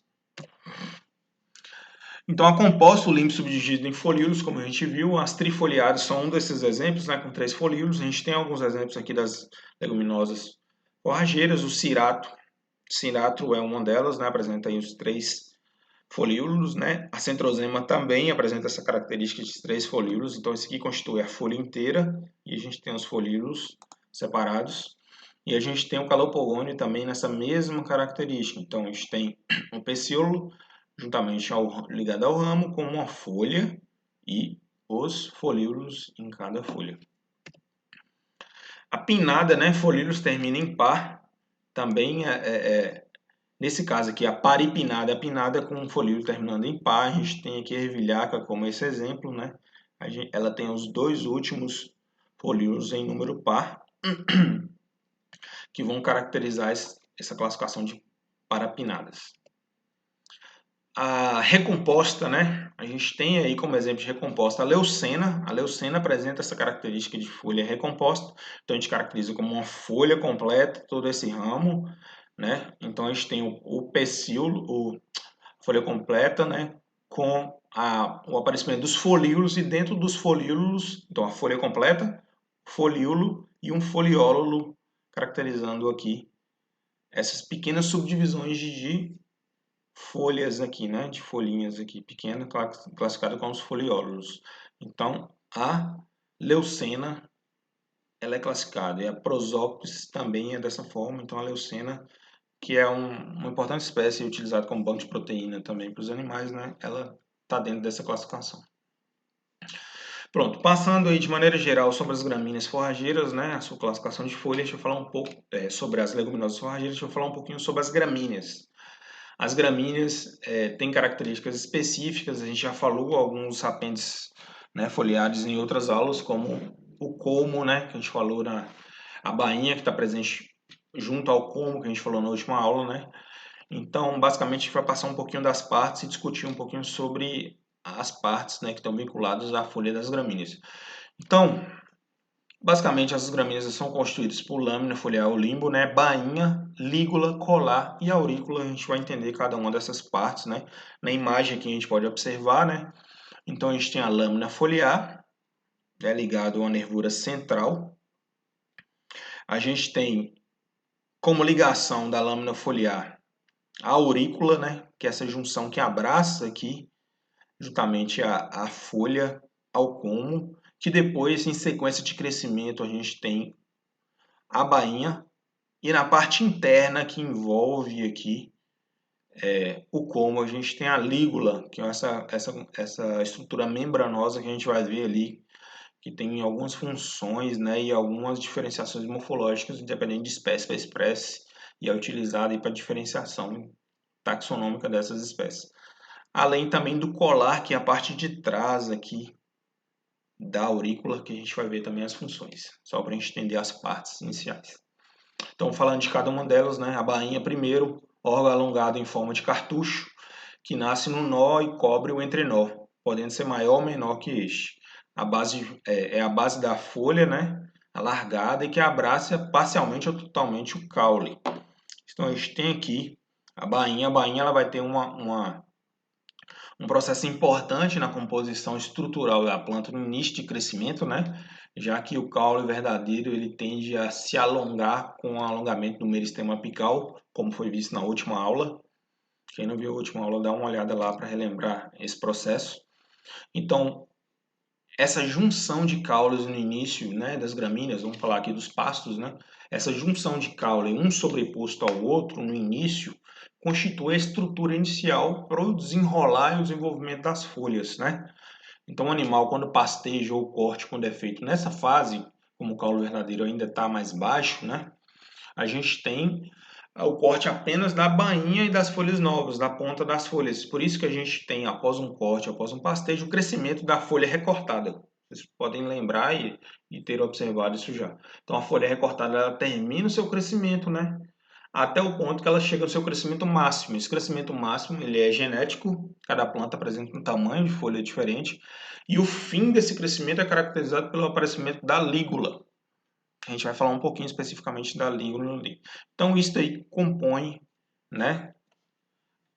Então, a composta, o limbo subdividido em folíolos, como a gente viu, as trifoliadas são um desses exemplos, né, com 3 folíolos. A gente tem alguns exemplos aqui das leguminosas forrageiras, o cirato é uma delas, né, apresenta aí os 3 folíolos, né. A centrosema também apresenta essa característica de 3 folíolos, então esse aqui constitui a folha inteira e a gente tem os folíolos separados. E a gente tem o calopogônio também nessa mesma característica. Então, a gente tem um pecíolo juntamente ligado ao ramo com uma folha e os folíolos em cada folha. A pinnada, né, folíolos termina em par, também nesse caso aqui, a paripinada, a pinnada com um folíolo terminando em par. A gente tem aqui a ervilhaca como esse exemplo, né? Ela tem os 2 últimos folíolos em número par, que vão caracterizar essa classificação de parapinadas. A recomposta, né? A gente tem aí como exemplo de recomposta a leucena. A leucena apresenta essa característica de folha recomposta. Então a gente caracteriza como uma folha completa todo esse ramo, né? Então a gente tem o pecíolo, folha completa, né? Com o aparecimento dos folíolos e dentro dos folíolos, então a folha completa, folíolo e um foliólulo, caracterizando aqui essas pequenas subdivisões de folhas aqui, né, de folhinhas aqui pequenas, classificada como os foliólulos. Então, a leucena, ela é classificada, e a Prosopis também é dessa forma. Então, a leucena, que é uma importante espécie utilizada como banco de proteína também para os animais, né, ela está dentro dessa classificação. Pronto, passando aí de maneira geral sobre as gramíneas forrageiras, né, a sua classificação de folhas, deixa eu falar um pouco sobre as leguminosas forrageiras, deixa eu falar um pouquinho sobre as gramíneas. As gramíneas têm características específicas, a gente já falou alguns apêndices, né, foliares em outras aulas, como o colmo, né, que a gente falou a bainha que está presente junto ao colmo, que a gente falou na última aula, né. Então, basicamente, a gente vai passar um pouquinho das partes e discutir um pouquinho sobre as partes, né, que estão vinculadas à folha das gramíneas. Então, basicamente, essas gramíneas são constituídas por lâmina foliar ou limbo, né, bainha, lígula, colar e aurícula. A gente vai entender cada uma dessas partes, né. Na imagem aqui a gente pode observar, né. Então, a gente tem a lâmina foliar, ligado a uma nervura central. A gente tem como ligação da lâmina foliar a aurícula, né, que é essa junção que abraça aqui justamente a folha ao colmo, que depois, em sequência de crescimento, a gente tem a bainha, e na parte interna que envolve aqui o colmo, a gente tem a lígula, que é essa estrutura membranosa que a gente vai ver ali, que tem algumas funções, né, e algumas diferenciações morfológicas, independente de espécie para espécie, e é utilizada para diferenciação taxonômica dessas espécies. Além também do colar, que é a parte de trás aqui da aurícula, que a gente vai ver também as funções, só para a gente entender as partes iniciais. Então, falando de cada uma delas, né, a bainha primeiro, órgão alongado em forma de cartucho, que nasce no nó e cobre o entrenó, podendo ser maior ou menor que este. A base é a base da folha, né, alargada e que abraça parcialmente ou totalmente o caule. Então, a gente tem aqui a bainha ela vai ter um processo importante na composição estrutural da planta no início de crescimento, né? Já que o caule verdadeiro ele tende a se alongar com o alongamento do meristema apical, como foi visto na última aula. Quem não viu a última aula, dá uma olhada lá para relembrar esse processo. Então, essa junção de caules no início, né, das gramíneas, vamos falar aqui dos pastos, né? Essa junção de caule, um sobreposto ao outro no início, constitui a estrutura inicial para o desenrolar e o desenvolvimento das folhas, né? Então, o animal, quando pasteja ou corte com defeito nessa fase, como o caule verdadeiro ainda está mais baixo, né? A gente tem o corte apenas da bainha e das folhas novas, da ponta das folhas. Por isso que a gente tem, após um corte, após um pastejo, o crescimento da folha recortada. Vocês podem lembrar e ter observado isso já. Então, a folha recortada ela termina o seu crescimento, né? Até o ponto que ela chega ao seu crescimento máximo. Esse crescimento máximo ele é genético, cada planta apresenta um tamanho de folha diferente, e o fim desse crescimento é caracterizado pelo aparecimento da lígula. A gente vai falar um pouquinho especificamente da lígula ali. Então, isso aí compõe, né?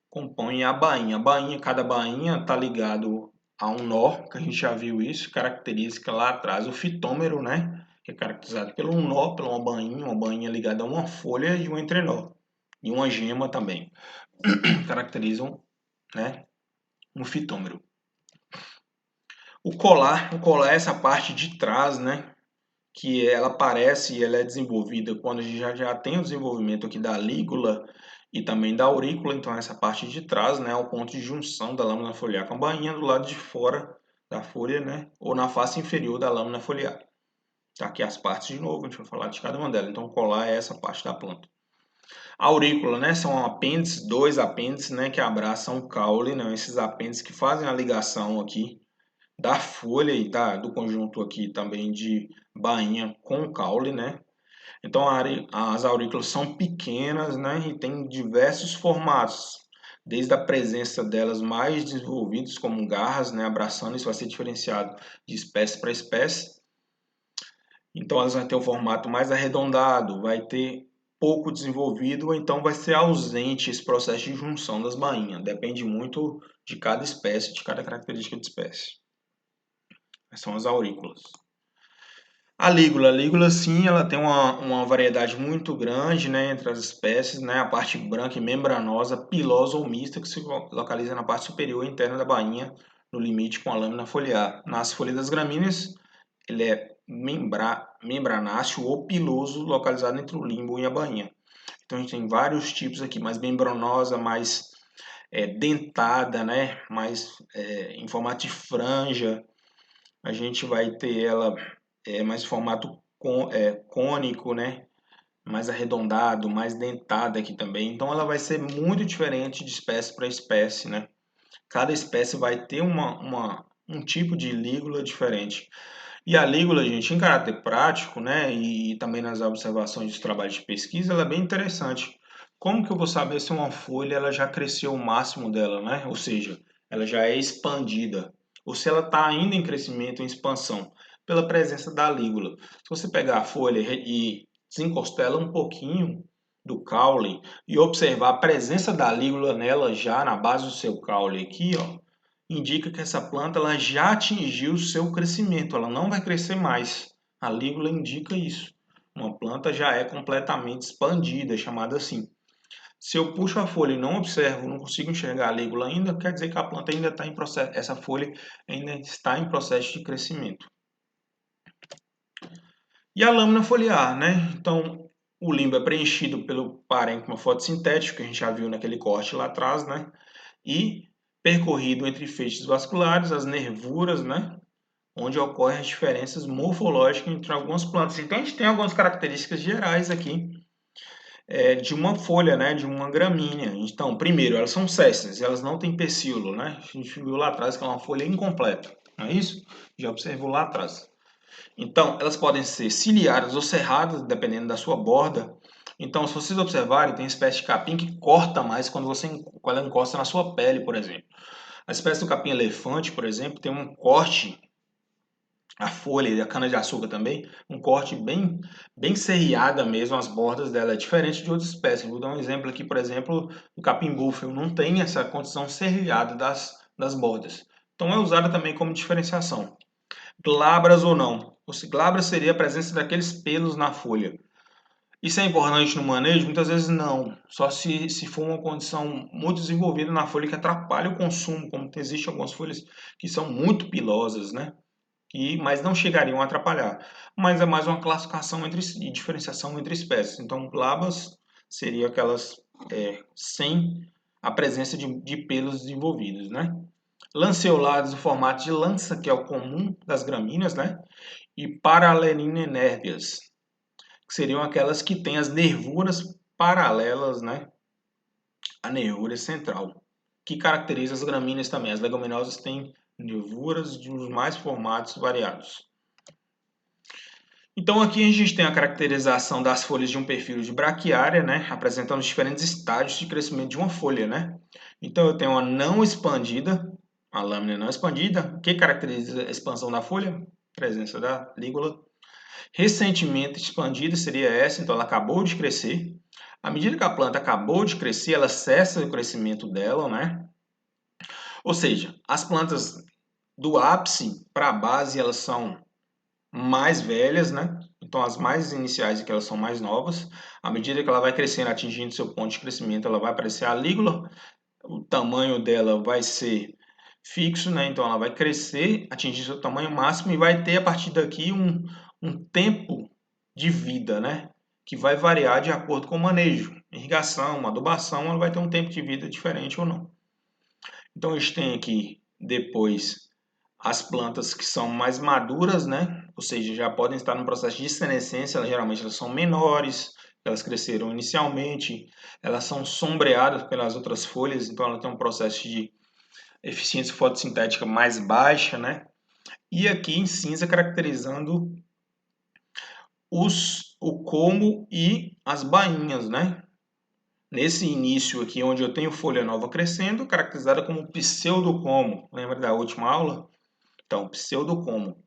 Compõe a bainha. Cada bainha está ligado a um nó, que a gente já viu isso, característica lá atrás, o fitômero, né? Que é caracterizado pelo um nó, pela uma bainha ligada a uma folha e um entrenó. E uma gema também. Caracterizam, né? Um fitômero. O colar é essa parte de trás, né? Que ela aparece e ela é desenvolvida quando a gente já tem o desenvolvimento aqui da lígula e também da aurícula, então essa parte de trás, né, é o ponto de junção da lâmina foliar com a bainha do lado de fora da folha, né, ou na face inferior da lâmina foliar. Tá aqui as partes de novo, a gente vai falar de cada uma delas. Então, o colar é essa parte da planta. A aurícula, né, são apêndices, dois apêndices, né, que abraçam o caule, né, esses apêndices que fazem a ligação aqui da folha e do conjunto aqui também de bainha com caule, né? Então as aurículas são pequenas, né? E tem diversos formatos, desde a presença delas mais desenvolvidas, como garras, né? Abraçando, isso vai ser diferenciado de espécie para espécie. Então elas vão ter um formato mais arredondado, vai ter pouco desenvolvido, ou então vai ser ausente esse processo de junção das bainhas. Depende muito de cada espécie, de cada característica de espécie. São as aurículas. A lígula sim, ela tem uma variedade muito grande, né, entre as espécies, né, a parte branca e membranosa, pilosa ou mista, que se localiza na parte superior e interna da bainha, no limite com a lâmina foliar. Nas folhas das gramíneas, ele é membranáceo ou piloso, localizado entre o limbo e a bainha. Então a gente tem vários tipos aqui, mais membranosa, mais dentada, né, mais em formato de franja. A gente vai ter ela mais em formato cônico, né? Mais arredondado, mais dentada aqui também. Então ela vai ser muito diferente de espécie para espécie, né? Cada espécie vai ter um tipo de lígula diferente. E a lígula, gente, em caráter prático, né? E também nas observações de trabalho de pesquisa, ela é bem interessante. Como que eu vou saber se uma folha ela já cresceu o máximo dela, né? Ou seja, ela já é expandida, ou se ela está ainda em crescimento, em expansão, pela presença da lígula. Se você pegar a folha e desencostar ela um pouquinho do caule e observar a presença da lígula nela já na base do seu caule aqui, ó, indica que essa planta ela já atingiu o seu crescimento, ela não vai crescer mais. A lígula indica isso. Uma planta já é completamente expandida, chamada assim. Se eu puxo a folha e não observo, não consigo enxergar a lígula ainda, quer dizer que a planta ainda está em processo, essa folha ainda está em processo de crescimento. E a lâmina foliar, né? Então, o limbo é preenchido pelo parênquima fotossintético, que a gente já viu naquele corte lá atrás, né? E percorrido entre feixes vasculares, as nervuras, né? Onde ocorrem as diferenças morfológicas entre algumas plantas. Então, a gente tem algumas características gerais aqui de uma folha, né, de uma gramínea. Então, primeiro, elas são sésseis, elas não têm pecíolo, né? A gente viu lá atrás que é uma folha incompleta, não é isso? Já observou lá atrás. Então, elas podem ser ciliadas ou cerradas, dependendo da sua borda. Então, se vocês observarem, tem espécie de capim que corta mais quando ela encosta na sua pele, por exemplo. A espécie do capim-elefante, por exemplo, tem um corte, a folha e a cana-de-açúcar também, um corte bem serreada mesmo, as bordas dela é diferente de outras espécies. Vou dar um exemplo aqui, por exemplo, do capim-búfalo, não tem essa condição serrilhada das bordas. Então é usada também como diferenciação. Glabras ou não. Glabra seria a presença daqueles pelos na folha. Isso é importante no manejo? Muitas vezes não. Só se for uma condição muito desenvolvida na folha que atrapalha o consumo, como existem algumas folhas que são muito pilosas, né? Mas não chegariam a atrapalhar. Mas é mais uma classificação e diferenciação entre espécies. Então, glabas seriam aquelas sem a presença de pelos desenvolvidos, né? Lanceoladas, o formato de lança, que é o comum das gramíneas, né? E paralelinérvias, que seriam aquelas que têm as nervuras paralelas, né? À nervura central, que caracteriza as gramíneas também. As leguminosas têm nervuras de os mais formatos variados. Então aqui a gente tem a caracterização das folhas de um perfil de braquiária, né, apresentando os diferentes estágios de crescimento de uma folha, né. Então eu tenho uma não expandida, a lâmina não expandida. O que caracteriza a expansão da folha? Presença da lígula. Recentemente expandida seria essa, então ela acabou de crescer. À medida que a planta acabou de crescer, ela cessa o crescimento dela, né. Ou seja, as plantas do ápice para a base, elas são mais velhas, né? Então as mais iniciais é que elas são mais novas. À medida que ela vai crescendo, atingindo seu ponto de crescimento, ela vai aparecer a lígula. O tamanho dela vai ser fixo, né? Então ela vai crescer, atingir seu tamanho máximo e vai ter a partir daqui um tempo de vida, né? Que vai variar de acordo com o manejo. Irrigação, adubação, ela vai ter um tempo de vida diferente ou não. Então a gente tem aqui depois as plantas que são mais maduras, né? Ou seja, já podem estar no processo de senescência, geralmente elas são menores, elas cresceram inicialmente, elas são sombreadas pelas outras folhas, então ela tem um processo de eficiência fotossintética mais baixa, né? e aqui em cinza caracterizando o como e as bainhas, né? Nesse início aqui, onde eu tenho folha nova crescendo, caracterizada como pseudocomo. Lembra da última aula? Então, pseudocomo.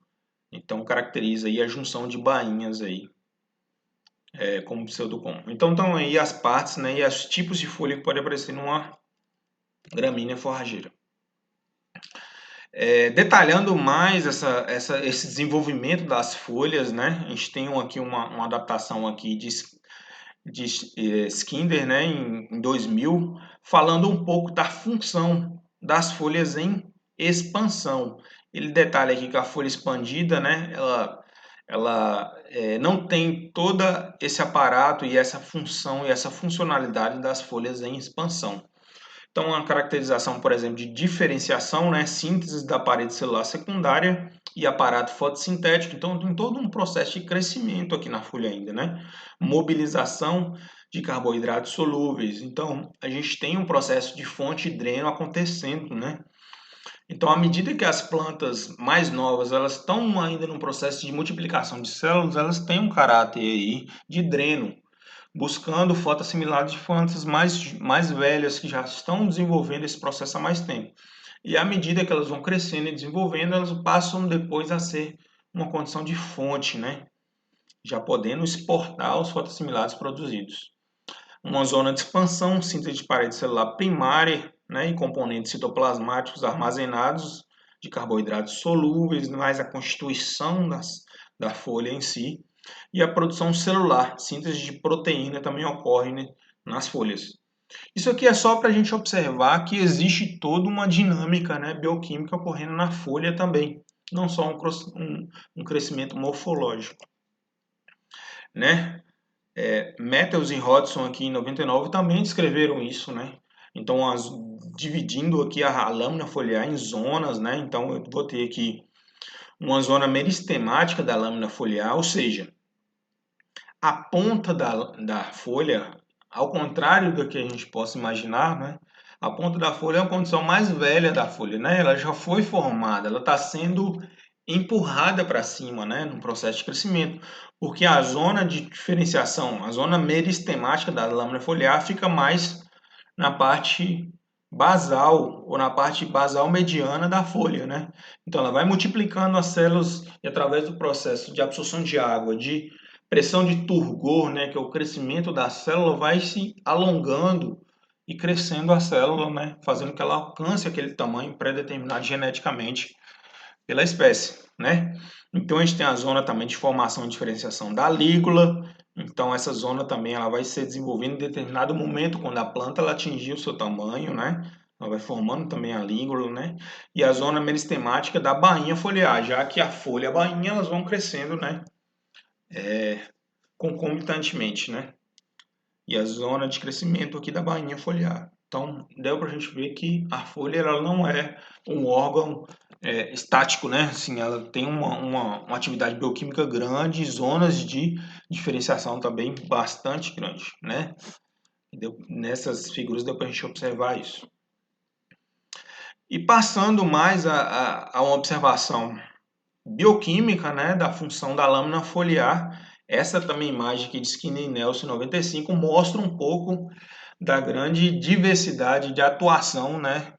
Então, caracteriza aí a junção de bainhas aí, como pseudocomo. Então, estão aí as partes, né, e os tipos de folha que podem aparecer numa gramínea forrageira. Detalhando mais esse desenvolvimento das folhas, né, a gente tem aqui uma adaptação aqui de Skinder, né, em 2000, falando um pouco da função das folhas em expansão. Ele detalha aqui que a folha expandida, né, ela não tem todo esse aparato e essa função e essa funcionalidade das folhas em expansão. Então, a caracterização, por exemplo, de diferenciação, né, síntese da parede celular secundária e aparato fotossintético. Então, tem todo um processo de crescimento aqui na folha ainda, né? Mobilização de carboidratos solúveis. Então, a gente tem um processo de fonte e dreno acontecendo, né? Então, à medida que as plantas mais novas, elas estão ainda no processo de multiplicação de células, elas têm um caráter aí de dreno, buscando fotoassimilados de plantas mais velhas que já estão desenvolvendo esse processo há mais tempo. E à medida que elas vão crescendo e desenvolvendo, elas passam depois a ser uma condição de fonte, né? Já podendo exportar os fotoassimilados produzidos. Uma zona de expansão, síntese de parede celular primária, né, e componentes citoplasmáticos armazenados de carboidratos solúveis, mais a constituição da folha em si, e a produção celular, síntese de proteína também ocorre, né, nas folhas. Isso aqui é só para a gente observar que existe toda uma dinâmica, né, bioquímica ocorrendo na folha também, não só um crescimento morfológico, né? Mathews e Hodgson aqui em 99 também descreveram isso, né? Então, dividindo aqui a lâmina foliar em zonas, né? Então, eu vou ter aqui uma zona meristemática da lâmina foliar, ou seja, a ponta da folha, ao contrário do que a gente possa imaginar, né? A ponta da folha é a condição mais velha da folha, né? Ela já foi formada, ela está sendo empurrada para cima, né? No processo de crescimento, porque a zona de diferenciação, a zona meristemática da lâmina foliar fica mais na parte basal ou na parte basal mediana da folha, né? Então ela vai multiplicando as células e através do processo de absorção de água, de pressão de turgor, né, que é o crescimento da célula, vai se alongando e crescendo a célula, né, fazendo que ela alcance aquele tamanho pré-determinado geneticamente pela espécie, né? Então a gente tem a zona também de formação e diferenciação da lígula. Então essa zona também ela vai ser desenvolvendo em determinado momento quando a planta ela atingir o seu tamanho, né? Ela vai formando também a lígula, né? E a zona meristemática da bainha foliar, já que a folha e a bainha elas vão crescendo, né? Concomitantemente, né? E a zona de crescimento aqui da bainha foliar. Então, deu para a gente ver que a folha ela não é um órgão estático, né? Assim, ela tem uma atividade bioquímica grande, zonas de diferenciação também bastante grande, né? Nessas figuras deu para a gente observar isso. E passando mais a uma observação bioquímica, né, da função da lâmina foliar, essa também imagem aqui de Skinner e Nelson 95 mostra um pouco da grande diversidade de atuação, né,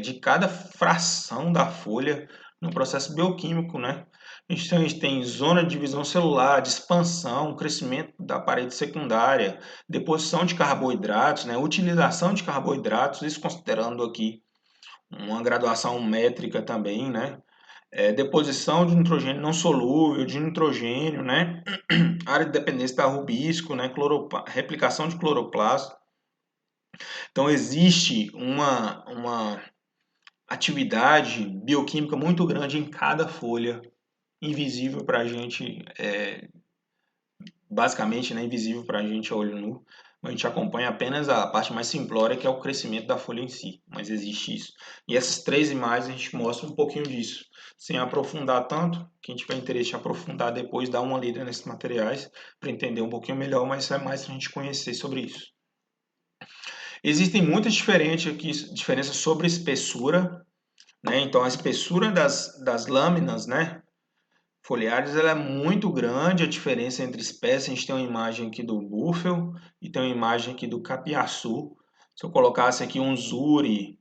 de cada fração da folha no processo bioquímico, né? Então, a gente tem zona de divisão celular, de expansão, crescimento da parede secundária, deposição de carboidratos, né, utilização de carboidratos, isso considerando aqui uma graduação métrica também, né? Deposição de nitrogênio não solúvel, de nitrogênio, né? Área de dependência da rubisco, né? Replicação de cloroplasto. Então, existe uma atividade bioquímica muito grande em cada folha, invisível para a gente, basicamente, né, invisível para a gente a olho nu. A gente acompanha apenas a parte mais simplória, que é o crescimento da folha em si, mas existe isso. E essas três imagens a gente mostra um pouquinho disso, sem aprofundar tanto. Quem tiver interesse em aprofundar depois, dá uma lida nesses materiais para entender um pouquinho melhor, mas é mais para a gente conhecer sobre isso. Existem muitas diferenças sobre espessura, né? Então a espessura das lâminas, né, foliares, ela é muito grande, a diferença entre espécies. A gente tem uma imagem aqui do búfalo e tem uma imagem aqui do capiaçu. Se eu colocasse aqui um zuri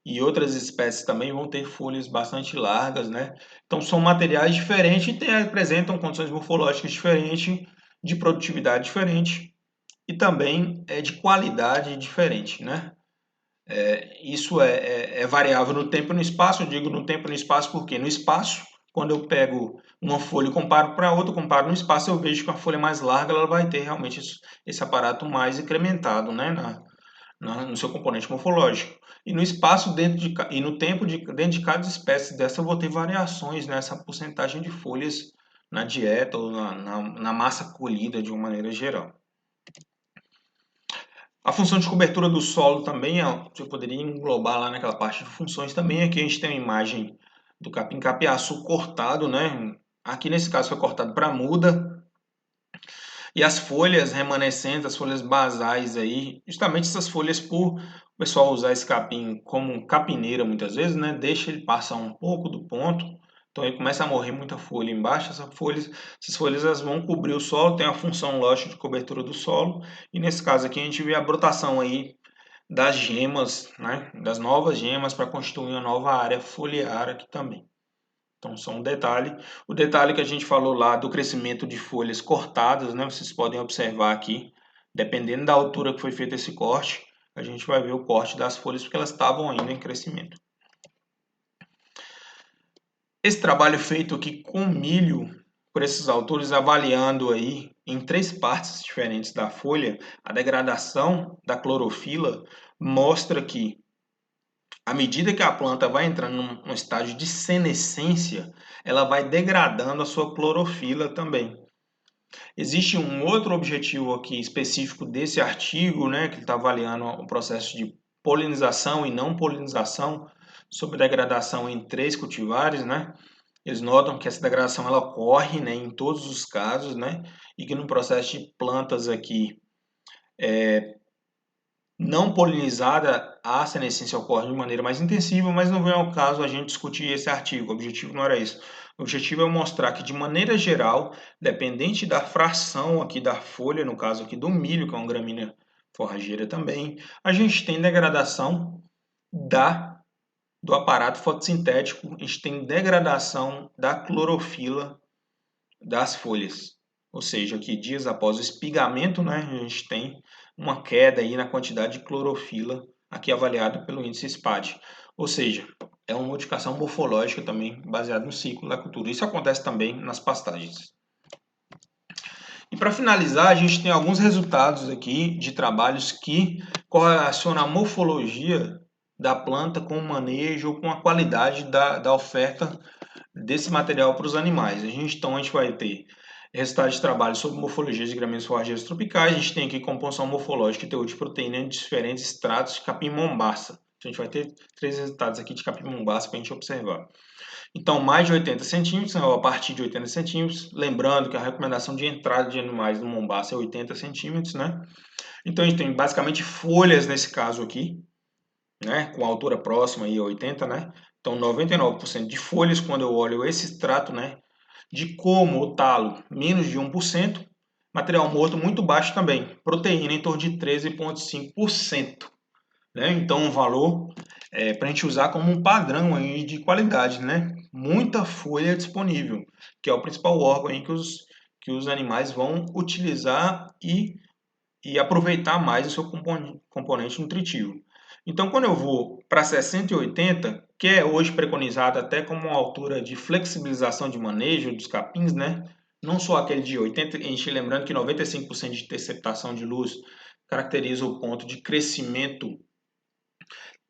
e outras espécies também vão ter folhas bastante largas, né? Então são materiais diferentes e apresentam condições morfológicas diferentes, de produtividade diferente e também de qualidade diferente, né? Isso é variável no tempo e no espaço. Eu digo no tempo e no espaço porque no espaço, quando eu pego uma folha e comparo para outra, comparo no espaço, eu vejo que a folha mais larga ela vai ter realmente esse aparato mais incrementado, né, no seu componente morfológico. E no espaço e no tempo dentro de cada espécie dessa eu vou ter variações nessa porcentagem de folhas na dieta ou na massa colhida de uma maneira geral. A função de cobertura do solo também, você poderia englobar lá naquela parte de funções também. Aqui a gente tem a imagem do capim-capiaçu cortado, né? Aqui nesse caso foi cortado para muda. E as folhas remanescentes, as folhas basais aí, justamente essas folhas por o pessoal usar esse capim como capineira muitas vezes, né? Deixa ele passar um pouco do ponto. Então ele começa a morrer muita folha embaixo. Essas folhas elas vão cobrir o solo, tem a função lógica de cobertura do solo. E nesse caso aqui a gente vê a brotação aí das gemas, né? Das novas gemas para constituir uma nova área foliar aqui também. Então, só um detalhe. O detalhe que a gente falou lá do crescimento de folhas cortadas, né? Vocês podem observar aqui, dependendo da altura que foi feito esse corte, a gente vai ver o corte das folhas porque elas estavam ainda em crescimento. Esse trabalho feito aqui com milho, por esses autores, avaliando aí em 3 partes diferentes da folha, a degradação da clorofila, mostra que à medida que a planta vai entrando num estágio de senescência, ela vai degradando a sua clorofila também. Existe um outro objetivo aqui específico desse artigo, né, que ele está avaliando o processo de polinização e não polinização, sobre degradação em 3 cultivares, né? Eles notam que essa degradação ela ocorre, né, em todos os casos, né, e que no processo de plantas aqui não polinizada, a senescência ocorre de maneira mais intensiva, mas não vem ao caso a gente discutir esse artigo. O objetivo não era isso. O objetivo é mostrar que, de maneira geral, dependente da fração aqui da folha, no caso aqui do milho, que é uma gramínea forrageira também, a gente tem degradação do aparato fotossintético, a gente tem degradação da clorofila das folhas. Ou seja, que dias após o espigamento, né, a gente tem uma queda aí na quantidade de clorofila, aqui avaliado pelo índice SPAD. Ou seja, é uma modificação morfológica também baseada no ciclo da cultura. Isso acontece também nas pastagens. E para finalizar, a gente tem alguns resultados aqui de trabalhos que correlacionam a morfologia da planta com o manejo ou com a qualidade da oferta desse material para os animais. Então, a gente vai ter resultados de trabalho sobre morfologia de gramíneas forrageiras tropicais. A gente tem aqui composição morfológica e teor de proteína em diferentes estratos de capim-mombaça. A gente vai ter 3 resultados aqui de capim-mombaça para a gente observar. Então, mais de 80 centímetros, ou a partir de 80 centímetros. Lembrando que a recomendação de entrada de animais no mombaça é 80 centímetros, né? Então, a gente tem basicamente folhas nesse caso aqui, né? Com altura próxima aí a 80, né? Então, 99% de folhas, quando eu olho esse extrato, né? De como o talo, menos de 1%. Material morto muito baixo também. Proteína em torno de 13,5%. Né? Então, um valor para a gente usar como um padrão aí de qualidade, né? Muita folha disponível, que é o principal órgão aí que os animais vão utilizar e aproveitar mais o seu componente nutritivo. Então, quando eu vou para 60 e 80, que é hoje preconizado até como uma altura de flexibilização de manejo dos capins, né? Não só aquele de 80, a gente lembrando que 95% de interceptação de luz caracteriza o ponto de crescimento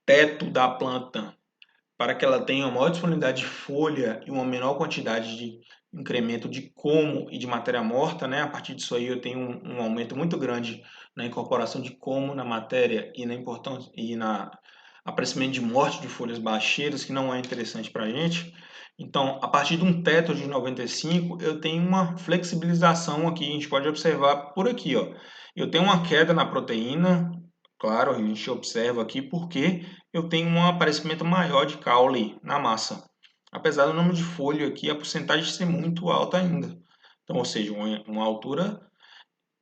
teto da planta para que ela tenha uma maior disponibilidade de folha e uma menor quantidade de incremento de como e de matéria morta, né? A partir disso aí eu tenho um aumento muito grande na incorporação de como na matéria e na importância e na aparecimento de morte de folhas baixeiras, que não é interessante para a gente. Então, a partir de um teto de 95, eu tenho uma flexibilização aqui, a gente pode observar por aqui, ó. Eu tenho uma queda na proteína, claro, a gente observa aqui porque eu tenho um aparecimento maior de caule na massa. Apesar do número de folha aqui, a porcentagem ser muito alta ainda. Então, ou seja, uma altura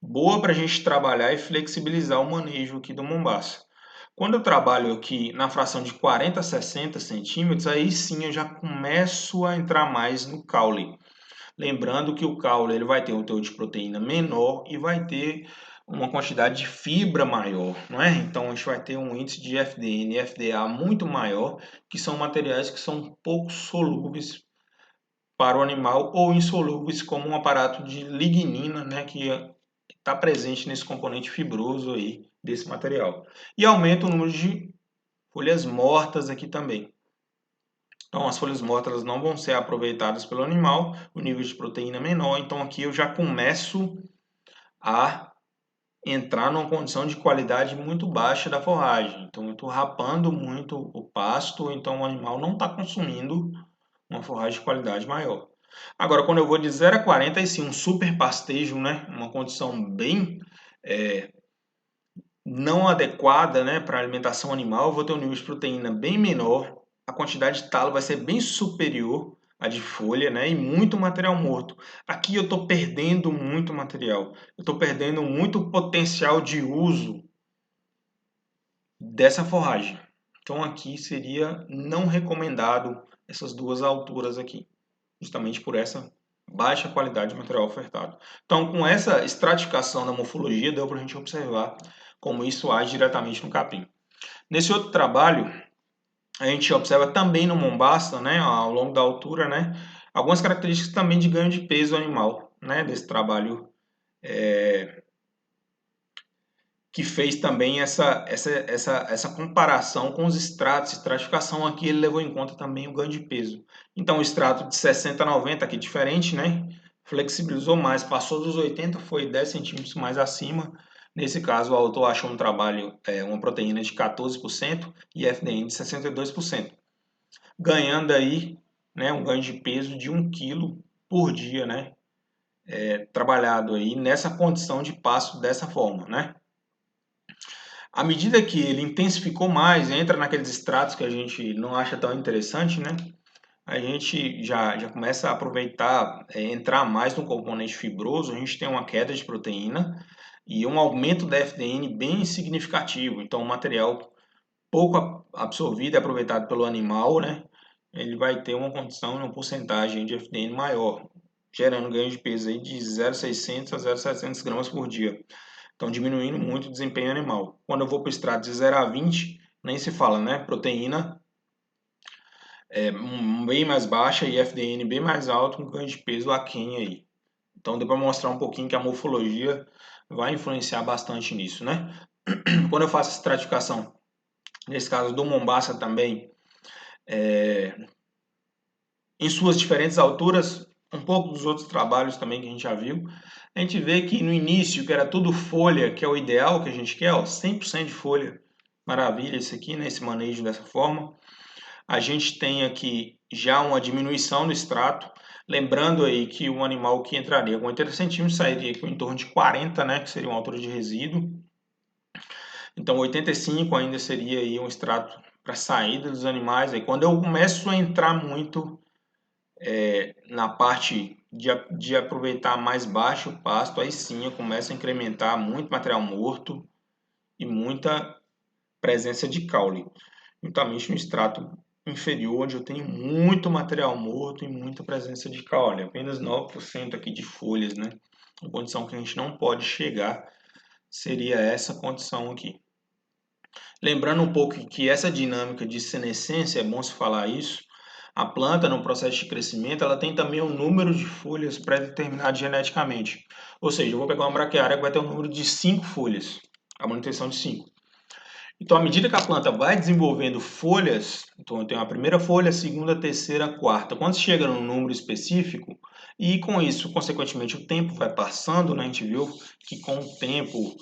boa para a gente trabalhar e flexibilizar o manejo aqui do Mombaça. Quando eu trabalho aqui na fração de 40 a 60 centímetros, aí sim eu já começo a entrar mais no caule. Lembrando que o caule ele vai ter um teor de proteína menor e vai ter uma quantidade de fibra maior, não é? Então a gente vai ter um índice de FDN e FDA muito maior, que são materiais que são pouco solúveis para o animal ou insolúveis como um aparato de lignina, né, que está presente nesse componente fibroso aí desse material. E aumenta o número de folhas mortas aqui também. Então, as folhas mortas não vão ser aproveitadas pelo animal, o nível de proteína é menor, então aqui eu já começo a entrar numa condição de qualidade muito baixa da forragem. Então, eu estou rapando muito o pasto, então o animal não está consumindo uma forragem de qualidade maior. Agora, quando eu vou de 0 a 40, aí sim, um super pastejo, né? Uma condição bem não adequada, né, para alimentação animal, eu vou ter um nível de proteína bem menor, a quantidade de talo vai ser bem superior à de folha, né, e muito material morto. Aqui eu estou perdendo muito material, eu estou perdendo muito potencial de uso dessa forragem. Então aqui seria não recomendado essas duas alturas aqui, justamente por essa baixa qualidade de material ofertado. Então, com essa estratificação da morfologia, deu para a gente observar como isso age diretamente no capim. Nesse outro trabalho, a gente observa também no Mombasa, né, ao longo da altura, né, algumas características também de ganho de peso animal, né, desse trabalho que fez também essa comparação com os estratos. Estratificação aqui ele levou em conta também o ganho de peso. Então, o extrato de 60 a 90, aqui diferente, né? Flexibilizou mais, passou dos 80, foi 10 centímetros mais acima. Nesse caso, o autor achou um trabalho, uma proteína de 14% e FDN de 62%, ganhando aí, né, um ganho de peso de 1 quilo por dia, né? Trabalhado aí nessa condição de pasto dessa forma, né? À medida que ele intensificou mais, entra naqueles estratos que a gente não acha tão interessante, né? A gente já começa a aproveitar, entrar mais no componente fibroso, a gente tem uma queda de proteína e um aumento da FDN bem significativo. Então, o material pouco absorvido e aproveitado pelo animal, né? Ele vai ter uma condição, uma porcentagem de FDN maior, gerando ganho de peso aí de 0,600 a 0,700 gramas por dia. Então, diminuindo muito o desempenho animal. Quando eu vou para o extrato de 0 a 20, nem se fala, né? Proteína bem mais baixa e FDN bem mais alto, um ganho de peso aquém aí. Então, deu para mostrar um pouquinho que a morfologia vai influenciar bastante nisso, né? Quando eu faço estratificação, nesse caso do Mombasa também, em suas diferentes alturas, um pouco dos outros trabalhos também que a gente já viu, a gente vê que no início, que era tudo folha, que é o ideal que a gente quer, ó, 100% de folha, maravilha esse aqui, né, esse manejo dessa forma. A gente tem aqui já uma diminuição no extrato, lembrando aí que o animal que entraria com 80 centímetros sairia com em torno de 40, né, que seria uma altura de resíduo. Então 85 ainda seria aí um extrato para saída dos animais. Aí quando eu começo a entrar muito na parte de aproveitar mais baixo o pasto, aí sim eu começo a incrementar muito material morto e muita presença de caule. Juntamente no extrato inferior, onde eu tenho muito material morto e muita presença de caule, apenas 9% aqui de folhas, né? Uma condição que a gente não pode chegar seria essa condição aqui. Lembrando um pouco que essa dinâmica de senescência, é bom se falar isso, a planta, no processo de crescimento, ela tem também um número de folhas pré-determinado geneticamente. Ou seja, eu vou pegar uma braquiária que vai ter um número de 5 folhas, a manutenção de 5. Então, à medida que a planta vai desenvolvendo folhas, então eu tenho a primeira folha, a segunda, a terceira, a quarta. Quando chega num número específico, e com isso, consequentemente, o tempo vai passando, né? A gente viu que com o tempo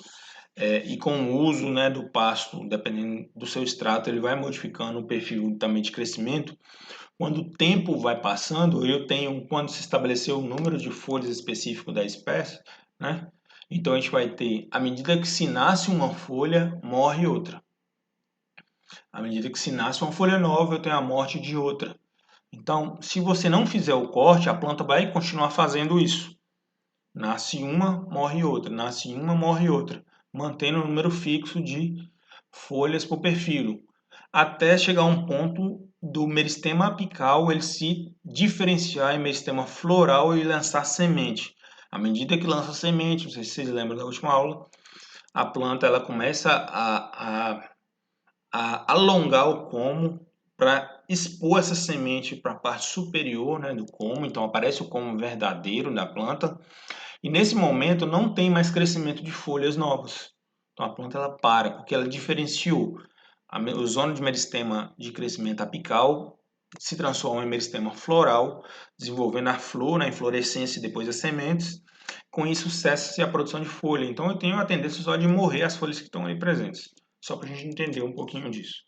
e com o uso, né, do pasto, dependendo do seu extrato, ele vai modificando o perfil também de crescimento. Quando o tempo vai passando, eu tenho, quando se estabeleceu o número de folhas específico da espécie, né? Então a gente vai ter, à medida que se nasce uma folha, morre outra. À medida que se nasce uma folha nova, eu tenho a morte de outra. Então, se você não fizer o corte, a planta vai continuar fazendo isso. Nasce uma, morre outra, nasce uma, morre outra, mantendo o número fixo de folhas por perfil, até chegar a um ponto do meristema apical ele se diferenciar em meristema floral e lançar semente. À medida que lança semente, não sei se vocês lembram da última aula, a planta ela começa a alongar o como para expor essa semente para a parte superior, né, do como, então aparece o como verdadeiro da planta, e nesse momento não tem mais crescimento de folhas novas. Então a planta ela para, porque ela diferenciou. O zona de meristema de crescimento apical se transforma em meristema floral, desenvolvendo a flor, a inflorescência e depois as sementes. Com isso cessa-se a produção de folha. Então eu tenho a tendência só de morrer as folhas que estão ali presentes. Só para a gente entender um pouquinho disso.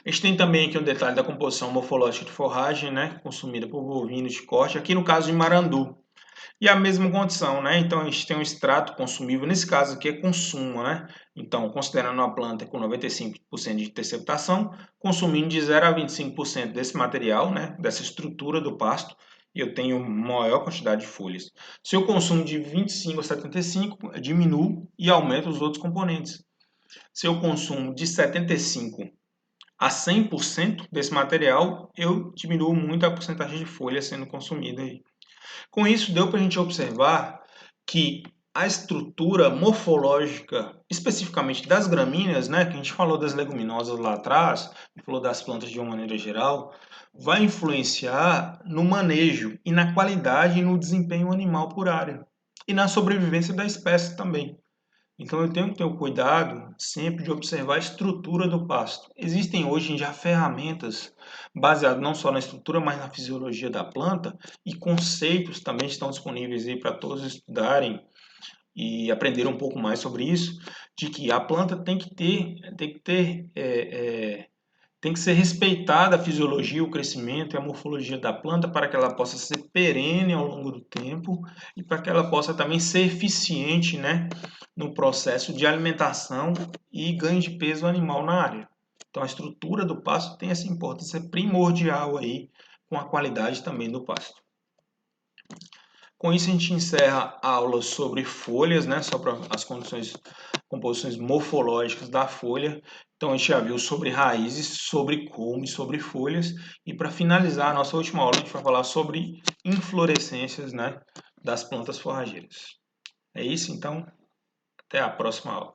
A gente tem também aqui um detalhe da composição morfológica de forragem, né, consumida por bovinos de corte, aqui no caso de marandu. E a mesma condição, né? Então a gente tem um extrato consumível, nesse caso aqui é consumo, né? Então, considerando uma planta com 95% de interceptação, consumindo de 0 a 25% desse material, né? Dessa estrutura do pasto, eu tenho maior quantidade de folhas. Se eu consumo de 25 a 75, eu diminuo e aumento os outros componentes. Se eu consumo de 75 a 100% desse material, eu diminuo muito a porcentagem de folha sendo consumida aí. Com isso, deu para a gente observar que a estrutura morfológica, especificamente das gramíneas, né, que a gente falou das leguminosas lá atrás, falou das plantas de uma maneira geral, vai influenciar no manejo e na qualidade e no desempenho animal por área. E na sobrevivência da espécie também. Então eu tenho que ter o cuidado sempre de observar a estrutura do pasto. Existem hoje já ferramentas baseadas não só na estrutura, mas na fisiologia da planta e conceitos também estão disponíveis aí para todos estudarem e aprender um pouco mais sobre isso, de que a planta tem que ser respeitada a fisiologia, o crescimento e a morfologia da planta para que ela possa ser perene ao longo do tempo e para que ela possa também ser eficiente, né, no processo de alimentação e ganho de peso animal na área. Então a estrutura do pasto tem essa importância primordial aí com a qualidade também do pasto. Com isso a gente encerra a aula sobre folhas, né, sobre as composições morfológicas da folha. Então a gente já viu sobre raízes, sobre como e sobre folhas. E para finalizar a nossa última aula, a gente vai falar sobre inflorescências, né, das plantas forrageiras. É isso, então, até a próxima aula.